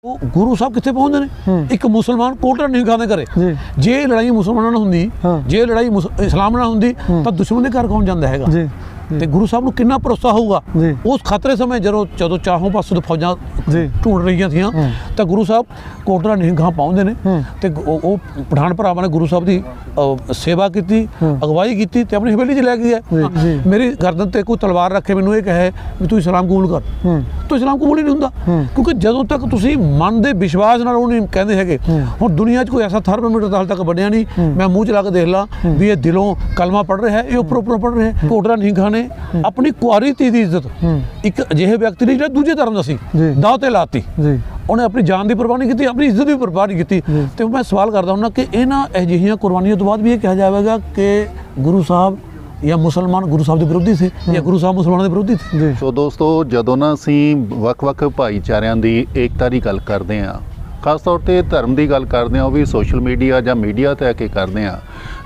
गुरु साहब कितने पहुँचते हैं? एक मुसलमान कोटा नहीं खाते घरे जे लड़ाई मुसलमानों ਨਾਲ ਹੁੰਦੀ ਜੇ ਲੜਾਈ ਇਸਲਾਮ ਨਾਲ ਹੁੰਦੀ ਤਾਂ ਦੁਸ਼ਮਣ ਦੇ ਘਰ ਕੌਣ ਜਾਂਦਾ ਹੈਗਾ ਜੀ ਤੇ ਗੁਰੂ ਸਾਹਿਬ ਨੂੰ ਕਿੰਨਾ ਭਰੋਸਾ ਹੋਊਗਾ ਉਸ ਖਤਰੇ ਸਮੇਂ ਜਦੋਂ ਚਾਹੋਂ ਪਾਸੋਂ ਫੌਜਾਂ ਢੂੰਡ ਰਹੀਆਂ ਸੀਆਂ ਤਾਂ ਗੁਰੂ ਸਾਹਿਬ ਕੋਟਲਾ ਨਹੀਂ ਗਾਂ ਪਾਉਂਦੇ ਨੇ ਤੇ ਉਹ ਪਠਾਨ ਭਰਾਵਾਂ ਨੇ ਗੁਰੂ ਸਾਹਿਬ ਦੀ ਸੇਵਾ ਕੀਤੀ ਅਗਵਾਈ ਕੀਤੀ ਤੇ ਆਪਣੀ ਹਵੇਲੀ 'ਚ ਲੈ ਕੇ ਗਏ ਮੇਰੀ ਗਰਦਨ ਤੇ ਕੋਈ ਤਲਵਾਰ ਰੱਖੇ ਮੈਨੂੰ ਇਹ ਕਹੇ ਵੀ ਤੂੰ ਇਸਲਾਮ ਕਬੂਲ ਕਰ ਤੂੰ ਇਸਲਾਮ ਕਬੂਲ ਹੀ ਨਹੀਂ ਹੁੰਦਾ ਕਿਉਂਕਿ ਜਦੋਂ ਤੱਕ ਤੁਸੀਂ ਮਨ ਦੇ ਵਿਸ਼ਵਾਸ ਨਾਲ ਉਹ ਨਹੀਂ ਕਹਿੰਦੇ ਹੈਗੇ ਹੁਣ ਦੁਨੀਆ 'ਚ ਕੋਈ ਐਸਾ ਥਰਮਾਮੀਟਰ ਹਾਲ ਤੱਕ ਬਣਿਆ ਨਹੀਂ ਮੈਂ ਮੂੰਹ 'ਚ ਲਾ ਕੇ ਦੇਖ ਲਾਂ ਵੀ ਇਹ ਦਿਲੋਂ ਕਲਮਾ ਪੜ੍ਹ ਰਿਹਾ ਇਹ ਉੱਪਰ ਪੜ੍ਹ ਰਿਹਾ ਕੋਟਲਾ ਨਹੀਂ ਖਾਂ ਨੇ ਆਪਣੀ ਕੁਆਰੀ ਧੀ ਦੀ ਇੱਜ਼ਤ ਇੱਕ ਅਜਿਹੇ ਵਿਅਕਤੀ ਨੇ ਜਿਹੜਾ ਦੂਜੇ ਧਰਮ ਦਾ ਸੀ ਦਾਅ ਤੇ ਲਾਤੀ ਉਹਨੇ ਆਪਣੀ ਜਾਨ ਦੀ ਪਰਵਾਹ ਨਹੀਂ ਕੀਤੀ ਆਪਣੀ ਇੱਜ਼ਤ ਦੀ ਪਰਵਾਹ ਨਹੀਂ ਕੀਤੀ ਤੇ ਮੈਂ ਸਵਾਲ ਕਰਦਾ ਹੁੰਦਾ ਕਿ ਇਹਨਾਂ ਅਜਿਹੀਆਂ ਕੁਰਬਾਨੀਆਂ ਤੋਂ ਬਾਅਦ ਵੀ ਇਹ ਕਿਹਾ ਜਾਵੇਗਾ ਕਿ ਗੁਰੂ ਸਾਹਿਬ ਜਾਂ ਮੁਸਲਮਾਨ ਗੁਰੂ ਸਾਹਿਬ ਦੇ ਵਿਰੋਧੀ ਸੀ ਜਾਂ ਗੁਰੂ ਸਾਹਿਬ ਮੁਸਲਮਾਨਾਂ ਦੇ ਵਿਰੋਧੀ ਸੀ ਸੋ ਦੋਸਤੋ ਜਦੋਂ ਨਾ ਅਸੀਂ ਵੱਖ-ਵੱਖ ਭਾਈਚਾਰਿਆਂ ਦੀ ਏਕਤਾ ਦੀ ਗੱਲ ਕਰਦੇ ਹਾਂ ਖਾਸ ਤੌਰ ਤੇ ਧਰਮ ਦੀ ਗੱਲ ਕਰਦੇ ਹਾਂ ਉਹ ਵੀ ਸੋਸ਼ਲ ਮੀਡੀਆ ਜਾਂ ਮੀਡੀਆ ਤੇ ਆ ਕੇ ਕਰਦੇ ਹਾਂ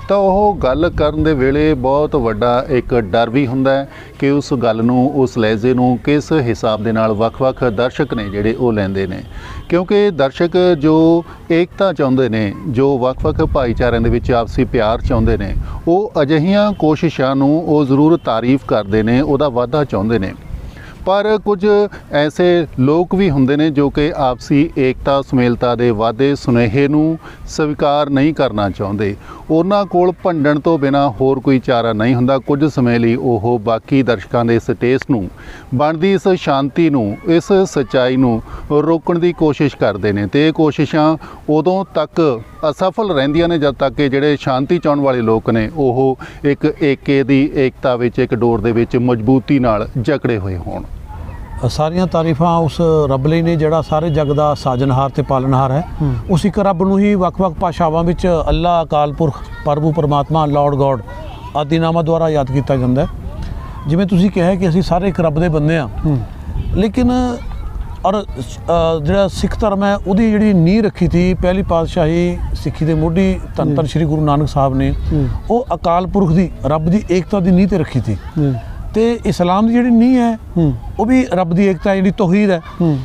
ਤਾਂ ਉਹ ਗੱਲ ਕਰਨ ਦੇ ਵੇਲੇ ਬਹੁਤ ਵੱਡਾ ਇੱਕ ਡਰ ਵੀ ਹੁੰਦਾ ਹੈ ਕਿ ਉਸ ਗੱਲ ਨੂੰ ਉਸ ਲਹਿਜ਼ੇ ਨੂੰ ਕਿਸ ਹਿਸਾਬ ਦੇ ਨਾਲ ਵੱਖ-ਵੱਖ ਦਰਸ਼ਕ ਨੇ ਜਿਹੜੇ ਉਹ ਲੈਂਦੇ ਨੇ ਕਿਉਂਕਿ ਦਰਸ਼ਕ ਜੋ ਏਕਤਾ ਚਾਹੁੰਦੇ ਨੇ ਜੋ ਵੱਖ-ਵੱਖ ਭਾਈਚਾਰਿਆਂ ਦੇ ਵਿੱਚ ਆਪਸੀ ਪਿਆਰ ਚਾਹੁੰਦੇ ਨੇ ਉਹ ਅਜਿਹੀਆਂ ਕੋਸ਼ਿਸ਼ਾਂ ਨੂੰ ਉਹ ਜ਼ਰੂਰ ਤਾਰੀਫ ਕਰਦੇ ਨੇ ਉਹਦਾ ਵਾਧਾ ਚਾਹੁੰਦੇ ਨੇ ਪਰ ਕੁਝ ਐਸੇ ਲੋਕ ਵੀ ਹੁੰਦੇ ਨੇ ਜੋ ਕਿ ਆਪਸੀ ਏਕਤਾ ਸੁਮੇਲਤਾ ਦੇ ਵਾਅਦੇ ਸੁਨੇਹੇ ਨੂੰ ਸਵੀਕਾਰ ਨਹੀਂ ਕਰਨਾ ਚਾਹੁੰਦੇ ਉਹਨਾਂ ਕੋਲ ਭੰਡਣ ਤੋਂ ਬਿਨਾਂ ਹੋਰ ਕੋਈ ਚਾਰਾ ਨਹੀਂ ਹੁੰਦਾ ਕੁਝ ਸਮੇਂ ਲਈ ਉਹ ਬਾਕੀ ਦਰਸ਼ਕਾਂ ਦੇ ਇਸ ਟੇਸਟ ਨੂੰ ਬਣਦੀ ਇਸ ਸ਼ਾਂਤੀ ਨੂੰ ਇਸ ਸੱਚਾਈ ਨੂੰ ਰੋਕਣ ਦੀ ਕੋਸ਼ਿਸ਼ ਕਰਦੇ ਨੇ ਤੇ ਇਹ ਕੋਸ਼ਿਸ਼ਾਂ ਉਦੋਂ ਤੱਕ ਅਸਫਲ ਰਹਿੰਦੀਆਂ ਨੇ ਜਦ ਤੱਕ ਕਿ ਜਿਹੜੇ ਸ਼ਾਂਤੀ ਚਾਹੁਣ ਵਾਲੇ ਲੋਕ ਨੇ ਉਹ ਇੱਕ ਏਕੇ ਦੀ ਏਕਤਾ ਵਿੱਚ ਇੱਕ ਡੋਰ ਦੇ ਵਿੱਚ ਮਜ਼ਬੂਤੀ ਨਾਲ ਜਕੜੇ ਹੋਏ ਹੋਣ ਸਾਰੀਆਂ ਤਾਰੀਫਾਂ ਉਸ ਰੱਬ ਲਈ ਨੇ ਜਿਹੜਾ ਸਾਰੇ ਜਗ ਦਾ ਸਾਜਨਹਾਰ ਤੇ ਪਾਲਣਹਾਰ ਹੈ ਉਸ ਇੱਕ ਰੱਬ ਨੂੰ ਹੀ ਵੱਖ-ਵੱਖ ਭਾਸ਼ਾਵਾਂ ਵਿੱਚ ਅੱਲਾ ਅਕਾਲ ਪੁਰਖ ਪ੍ਰਭੂ ਪਰਮਾਤਮਾ ਲਾਰਡ ਗੋਡ ਆਦਿ ਨਾਮਾਂ ਦੁਆਰਾ ਯਾਦ ਕੀਤਾ ਜਾਂਦਾ ਹੈ ਜਿਵੇਂ ਤੁਸੀਂ ਕਿਹਾ ਕਿ ਅਸੀਂ ਸਾਰੇ ਇੱਕ ਰੱਬ ਦੇ ਬੰਦੇ ਹਾਂ ਲੇਕਿਨ ਔਰ ਜਿਹੜਾ ਸਿੱਖ ਧਰਮ ਹੈ ਉਹਦੀ ਜਿਹੜੀ ਨੀਂਹ ਰੱਖੀ ਸੀ ਪਹਿਲੀ ਪਾਤਸ਼ਾਹੀ ਸਿੱਖੀ ਦੇ ਮੋਢੀ ਧੰਨ ਧੰਨ ਸ਼੍ਰੀ ਗੁਰੂ ਨਾਨਕ ਸਾਹਿਬ ਨੇ ਉਹ ਅਕਾਲ ਪੁਰਖ ਦੀ ਰੱਬ ਦੀ ਏਕਤਾ ਦੀ ਨੀਂਹ ਤੇ ਰੱਖੀ ਸੀ ਤੇ ਇਸਲਾਮ ਦੀ ਜਿਹੜੀ ਨੀਂਹ ਹੈ ਉਹ ਵੀ ਰੱਬ ਦੀ ਏਕਤਾ ਜਿਹੜੀ ਤੌਹੀਦ ਹੈ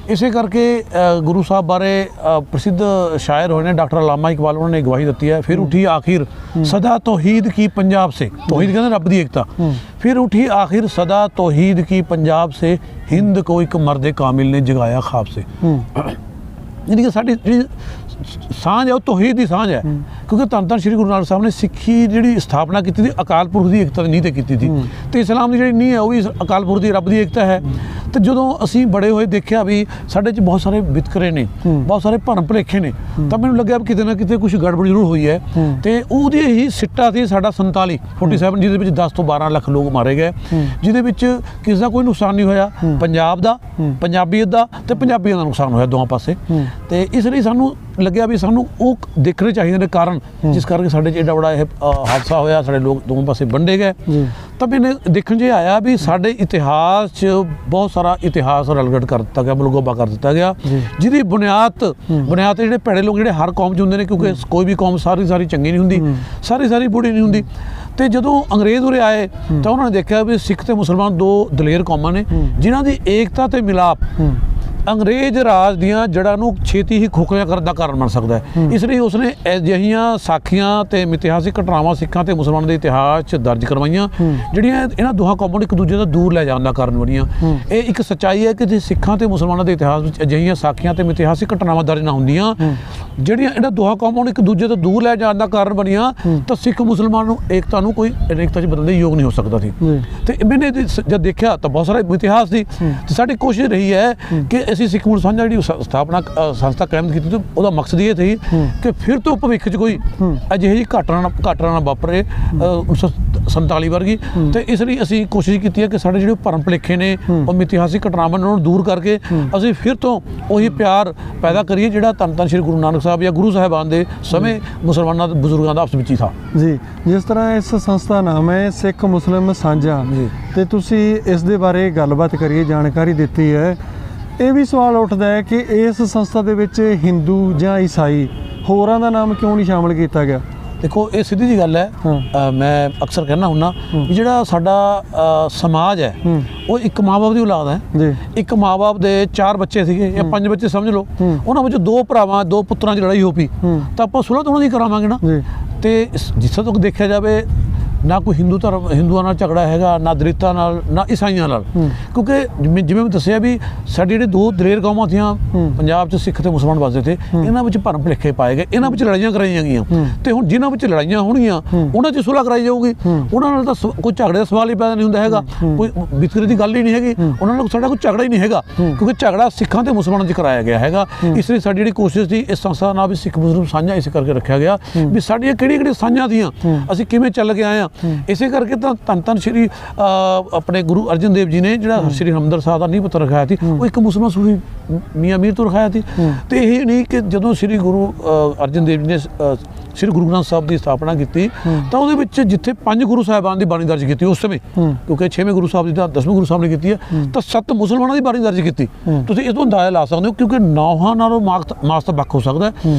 ਇਸੇ ਕਰਕੇ ਗੁਰੂ ਸਾਹਿਬ ਬਾਰੇ ਪ੍ਰਸਿੱਧ ਸ਼ਾਇਰ ਹੋਏ ਨੇ ਡਾਕਟਰ ਅਲਾਮਾ ਇਕਬਾਲ ਉਹਨਾਂ ਨੇ ਗਵਾਹੀ ਦਿੱਤੀ ਹੈ ਫਿਰ ਉਠੀ ਆਖਿਰ सदा तौहीद की पंजाब से तौहीद कहते रब दी एकता फिर उठी आखिर सदा तौहीद की पंजाब से हिंद को एक मर्द कामिल ने जगाया ख्वाब से यानी कि साडी ਸਾਂਝ ਹੈ ਉਹ ਤੌਹੀਦ ਦੀ ਸਾਂਝ ਹੈ ਕਿਉਂਕਿ ਧੰਨ ਧੰਨ ਸ਼੍ਰੀ ਗੁਰੂ ਨਾਨਕ ਸਾਹਿਬ ਨੇ ਸਿੱਖੀ ਜਿਹੜੀ ਸਥਾਪਨਾ ਕੀਤੀ ਸੀ ਅਕਾਲ ਪੁਰਖ ਦੀ ਏਕਤਾ ਦੀ ਨੀਂਹ ਤੇ ਕੀਤੀ ਸੀ ਤੇ ਇਸਲਾਮ ਦੀ ਜਿਹੜੀ ਨੀਂਹ ਹੈ ਉਹ ਵੀ ਅਕਾਲ ਪੁਰਖ ਦੀ ਰੱਬ ਦੀ ਏਕਤਾ ਹੈ ਤੇ ਜਦੋਂ ਅਸੀਂ ਬੜੇ ਹੋਏ ਦੇਖਿਆ ਵੀ ਸਾਡੇ 'ਚ ਬਹੁਤ ਸਾਰੇ ਵਿਤਕਰੇ ਨੇ ਬਹੁਤ ਸਾਰੇ ਭਰਮ ਭੁਲੇਖੇ ਨੇ ਤਾਂ ਮੈਨੂੰ ਲੱਗਿਆ ਵੀ ਕਿਤੇ ਨਾ ਕਿਤੇ ਕੁਝ ਗੜਬੜ ਜ਼ਰੂਰ ਹੋਈ ਹੈ ਤੇ ਉਹਦੀ ਹੀ ਸਿੱਟਾ ਸੀ ਸਾਡਾ 47 ਜਿਹਦੇ ਵਿੱਚ 10 ਤੋਂ 12 ਲੱਖ ਲੋਕ ਮਾਰੇ ਗਏ ਜਿਹਦੇ ਵਿੱਚ ਕਿਸੇ ਦਾ ਕੋਈ ਨੁਕਸਾਨ ਨਹੀਂ ਹੋਇਆ ਪੰਜਾਬ ਦਾ ਪੰਜਾਬੀਅਤ ਦਾ ਤੇ ਪੰਜਾਬੀਆਂ ਦਾ ਨੁਕਸਾਨ ਹੋਇਆ ਦੋਵਾਂ ਪਾਸੇ ਤੇ ਇਸ ਲਈ ਸਾਨੂੰ ਲੱਗਿਆ ਵੀ ਸਾਨੂੰ ਉਹ ਦੇਖਣੇ ਚਾਹੀਦੇ ਨੇ ਕਾਰਨ ਜਿਸ ਕਰਕੇ ਸਾਡੇ 'ਚ ਏਡਾ ਬੜਾ ਇਹ ਹਾਦਸਾ ਹੋਇਆ ਸਾਡੇ ਲੋਕ ਦੋਵੇਂ ਪਾਸੇ ਵੰਡੇ ਗਏ ਤਾਂ ਮੈਨੇ ਦੇਖਣ 'ਚ ਆਇਆ ਵੀ ਸਾਡੇ ਇਤਿਹਾਸ 'ਚ ਬਹੁਤ ਸਾਰਾ ਇਤਿਹਾਸ ਰਲਗੜ ਕਰ ਦਿੱਤਾ ਗਿਆ ਮਲਗੋਬਾ ਕਰ ਦਿੱਤਾ ਗਿਆ ਜਿਹਦੀ ਬੁਨਿਆਦ ਤੇ ਜਿਹੜੇ ਭੈੜੇ ਲੋਕ ਜਿਹੜੇ ਹਰ ਕੌਮ 'ਚ ਹੁੰਦੇ ਨੇ ਕਿਉਂਕਿ ਕੋਈ ਵੀ ਕੌਮ ਸਾਰੀ ਚੰਗੀ ਨਹੀਂ ਹੁੰਦੀ ਸਾਰੀ ਬੁਰੀ ਨਹੀਂ ਹੁੰਦੀ ਤੇ ਜਦੋਂ ਅੰਗਰੇਜ਼ ਉਰੇ ਆਏ ਤਾਂ ਉਹਨਾਂ ਨੇ ਦੇਖਿਆ ਵੀ ਸਿੱਖ ਤੇ ਮੁਸਲਮਾਨ ਦੋ ਦਲੇਰ ਕੌਮਾਂ ਨੇ ਜਿਨ੍ਹਾਂ ਦੀ ਏਕਤਾ ਤੇ ਮਿਲਾਪ ਅੰਗਰੇਜ਼ ਰਾਜ ਦੀਆਂ ਜੜ੍ਹਾਂ ਨੂੰ ਛੇਤੀ ਹੀ ਖੋਖਲਾ ਕਰਨ ਦਾ ਕਾਰਨ ਬਣ ਸਕਦਾ ਹੈ ਇਸ ਲਈ ਉਸਨੇ ਅਜਿਹੀਆਂ ਸਾਖੀਆਂ ਤੇ ਮਿਥਿਹਾਸਿਕ ਘਟਨਾਵਾਂ ਸਿੱਖਾਂ ਤੇ ਮੁਸਲਮਾਨਾਂ ਦੇ ਇਤਿਹਾਸ 'ਚ ਦਰਜ ਕਰਵਾਈਆਂ ਜਿਹੜੀਆਂ ਇਹਨਾਂ ਦੋਹਾਂ ਕੌਮਾਂ ਨੂੰ ਇੱਕ ਦੂਜੇ ਤੋਂ ਦੂਰ ਲੈ ਜਾਣ ਦਾ ਕਾਰਨ ਬਣੀਆਂ ਇਹ ਇੱਕ ਸੱਚਾਈ ਹੈ ਕਿ ਜੇ ਸਿੱਖਾਂ ਤੇ ਮੁਸਲਮਾਨਾਂ ਦੇ ਇਤਿਹਾਸ ਵਿੱਚ ਅਜਿਹੀਆਂ ਸਾਖੀਆਂ ਤੇ ਮਿਥਿਹਾਸਿਕ ਘਟਨਾਵਾਂ ਦਰਜ ਨਾ ਹੁੰਦੀਆਂ ਜਿਹੜੀਆਂ ਇਹਨਾਂ ਦੋਹਾਂ ਕੌਮਾਂ ਨੂੰ ਇੱਕ ਦੂਜੇ ਤੋਂ ਦੂਰ ਲੈ ਜਾਣ ਦਾ ਕਾਰਨ ਬਣੀਆਂ ਤਾਂ ਸਿੱਖ ਮੁਸਲਮਾਨ ਨੂੰ ਏਕਤਾ ਨੂੰ ਕੋਈ ਅਨੇਕਤਾ 'ਚ ਬਦਲਣ ਦੇ ਯੋਗ ਨਹੀਂ ਹੋ ਸਕਦਾ ਸੀ ਤੇ ਮੈਨੇ ਜਦ ਦੇਖਿਆ ਤਾਂ ਬਹੁਤ ਸਾਰਾ ਇਤਿਹਾਸ ਸੀ ਤੇ ਸਾਡੀ ਕੋਸ਼ਿਸ਼ ਰਹੀ ਹੈ ਕਿ ਅਸੀਂ ਸਿੱਖ ਮੁਲਕ ਸਾਂਝਾ ਜਿਹੜੀ ਸਥਾਪਨਾ ਸੰਸਥਾ ਕਾਇਮ ਕੀਤੀ ਤੇ ਉਹਦਾ ਮਕਸਦ ਇਹ ਸੀ ਕਿ ਫਿਰ ਤੋਂ ਭਵਿੱਖ 'ਚ ਕੋਈ ਅਜਿਹੀ ਘਟਨਾ ਨਾ ਵਾਪਰੇ 1947 ਵਰਗੀ ਤੇ ਇਸ ਲਈ ਅਸੀਂ ਕੋਸ਼ਿਸ਼ ਕੀਤੀ ਹੈ ਕਿ ਸਾਡੇ ਜਿਹੜੇ ਭਰਮ ਭੁਲੇਖੇ ਨੇ ਉਹ ਮਿਥਿਹਾਸਿਕ ਘਟਨਾਵਾਂ ਨੂੰ ਦੂਰ ਕਰਕੇ ਅਸੀਂ ਫਿਰ ਤੋਂ ਉਹੀ ਪਿਆਰ ਪੈਦਾ ਕਰੀਏ ਜਿਹੜਾ ਧੰਨ ਧੰਨ ਸ਼੍ਰੀ ਗੁਰੂ ਨਾਨਕ ਸਾਹਿਬ ਜਾਂ ਗੁਰੂ ਸਾਹਿਬਾਨ ਦੇ ਸਮੇਂ ਮੁਸਲਮਾਨਾਂ ਦੇ ਬਜ਼ੁਰਗਾਂ ਦਾ ਆਪਸ ਵਿੱਚ ਹੀ ਥਾ ਜੀ ਜਿਸ ਤਰ੍ਹਾਂ ਇਸ ਸੰਸਥਾ ਨਾਮ ਹੈ ਸਿੱਖ ਮੁਸਲਿਮ ਸਾਂਝਾ ਤੇ ਤੁਸੀਂ ਇਸ ਦੇ ਬਾਰੇ ਗੱਲਬਾਤ ਕਰੀਏ ਜਾਣਕਾਰੀ ਦਿੱਤੀ ਹੈ ਇਹ ਵੀ ਸਵਾਲ ਉੱਠਦਾ ਹੈ ਕਿ ਇਸ ਸੰਸਥਾ ਦੇ ਵਿੱਚ ਹਿੰਦੂ ਜਾਂ ਈਸਾਈ ਹੋਰਾਂ ਦਾ ਨਾਮ ਕਿਉਂ ਨਹੀਂ ਸ਼ਾਮਲ ਕੀਤਾ ਗਿਆ ਦੇਖੋ ਇਹ ਸਿੱਧੀ ਜੀ ਗੱਲ ਹੈ। ਮੈਂ ਅਕਸਰ ਕਹਿੰਦਾ ਹੁੰਨਾ ਵੀ ਜਿਹੜਾ ਸਾਡਾ ਸਮਾਜ ਹੈ ਉਹ ਇੱਕ ਮਾਂ-ਬਾਪ ਦੀ ਔਲਾਦ ਹੈ ਜੀ। ਇੱਕ ਮਾਂ-ਬਾਪ ਦੇ 4 ਬੱਚੇ ਸੀਗੇ ਜਾਂ 5 ਬੱਚੇ ਸਮਝ ਲਓ, ਉਹਨਾਂ ਵਿੱਚ 2 ਭਰਾਵਾਂ 2 ਪੁੱਤਰਾਂ 'ਚ ਲੜਾਈ ਹੋ ਪਈ ਤਾਂ ਆਪਾਂ ਸੁਲਹ ਤਾਂ ਉਹਨਾਂ ਦੀ ਕਰਾਵਾਂਗੇ ਨਾ। ਤੇ ਜਿੱਥੇ ਤੱਕ ਦੇਖਿਆ ਜਾਵੇ ਨਾ ਕੋਈ ਹਿੰਦੂਆਂ ਨਾਲ ਝਗੜਾ ਹੈਗਾ, ਨਾ ਦਲਿਤਾਂ ਨਾਲ, ਨਾ ਈਸਾਈਆਂ ਨਾਲ, ਕਿਉਂਕਿ ਜਿਵੇਂ ਮੈਂ ਦੱਸਿਆ ਵੀ ਸਾਡੇ ਜਿਹੜੇ 2 ਦਲੇਰ ਕੌਮਾਂ ਥੀਆਂ ਪੰਜਾਬ 'ਚ, ਸਿੱਖ ਤੇ ਮੁਸਲਮਾਨ ਵਸਦੇ ਤੇ, ਇਹਨਾਂ ਵਿੱਚ ਭਰਮ ਭੁਲੇਖੇ ਪਾਏ ਗਏ, ਇਹਨਾਂ ਵਿੱਚ ਲੜਾਈਆਂ ਕਰਾਈਆਂ ਗਈਆਂ ਤੇ ਹੁਣ ਜਿਨ੍ਹਾਂ ਵਿੱਚ ਲੜਾਈਆਂ ਹੋਣਗੀਆਂ ਉਹਨਾਂ 'ਚ ਸੁਲਹ ਕਰਾਈ ਜਾਊਗੀ। ਉਹਨਾਂ ਨਾਲ ਤਾਂ ਕੋਈ ਝਗੜੇ ਦਾ ਸਵਾਲ ਹੀ ਪੈਦਾ ਨਹੀਂ ਹੁੰਦਾ ਹੈਗਾ, ਕੋਈ ਵਿਤਕਰੇ ਦੀ ਗੱਲ ਹੀ ਨਹੀਂ ਹੈਗੀ, ਉਹਨਾਂ ਨਾਲ ਸਾਡਾ ਕੋਈ ਝਗੜਾ ਹੀ ਨਹੀਂ ਹੈਗਾ, ਕਿਉਂਕਿ ਝਗੜਾ ਸਿੱਖਾਂ ਤੇ ਮੁਸਲਮਾਨਾਂ 'ਚ ਕਰਾਇਆ ਗਿਆ ਹੈਗਾ। ਇਸ ਲਈ ਸਾਡੀ ਜਿਹੜੀ ਕੋਸ਼ਿਸ਼ ਸੀ ਇਸ ਸੰਸਥਾ ਨਾਲ ਵੀ ਸਿੱਖ ਮੁਸਲਮਾਨ ਸਾਂਝਾ ਇਸ ਕਰਕੇ ਰੱਖਿਆ ਗਿਆ ਵੀ ਸਾਡੀਆਂ ਕਿਹੜੀਆਂ ਸਾਂਝਾਂ ਥੀਆਂ, ਅਸੀਂ ਕਿਵੇਂ ਚੱਲ ਕੇ ਆਏ ਹਾਂ। ਇਸੇ ਕਰਕੇ ਤਾਂ ਧੰਨ ਸ਼੍ਰੀ ਆਪਣੇ ਗੁਰੂ ਅਰਜਨ ਦੇਵ ਜੀ ਨੇ ਜਿਹੜਾ ਸ਼੍ਰੀ ਹਰਿਮੰਦਰ ਸਾਹਿਬ ਦਾ ਨੀਂਹ ਪੱਥਰ ਰਖਾਇਆ ਸੀ, ਉਹ ਇੱਕ ਮੁਸਲਮਾਨ ਸੂਫੀ ਮੀਆਂ ਮੀਰ ਤੋਂ ਰਖਾਇਆ ਸੀ। ਤੇ ਇਹ ਨਹੀਂ ਕਿ ਜਦੋਂ ਸ਼੍ਰੀ ਗੁਰੂ ਅਰਜਨ ਦੇਵ ਜੀ ਨੇ ਸ਼੍ਰੀ ਗੁਰੂ ਗ੍ਰੰਥ ਸਾਹਿਬ ਦੀ ਸਥਾਪਨਾ ਕੀਤੀ ਤਾਂ ਉਹਦੇ ਵਿੱਚ ਜਿੱਥੇ 5 ਗੁਰੂ ਸਾਹਿਬਾਨ ਦੀ ਬਾਣੀ ਦਰਜ ਕੀਤੀ ਉਸ ਸਮੇਂ, ਕਿਉਂਕਿ 6ਵੇਂ ਗੁਰੂ ਸਾਹਿਬ ਦੀ ਤਾਂ 10ਵੇਂ ਗੁਰੂ ਸਾਹਿਬ ਨੇ ਕੀਤੀ ਹੈ, ਤਾਂ 7 ਮੁਸਲਮਾਨਾਂ ਦੀ ਬਾਣੀ ਦਰਜ ਕੀਤੀ। ਤੁਸੀਂ ਇਸ ਤੋਂ ਅੰਦਾਜ਼ਾ ਲਾ ਸਕਦੇ ਹੋ, ਕਿਉਂਕਿ ਨੌਹਾਂ ਨਾਲੋਂ ਮਾਸ ਤਾਂ ਵੱਖ ਹੋ ਸਕਦਾ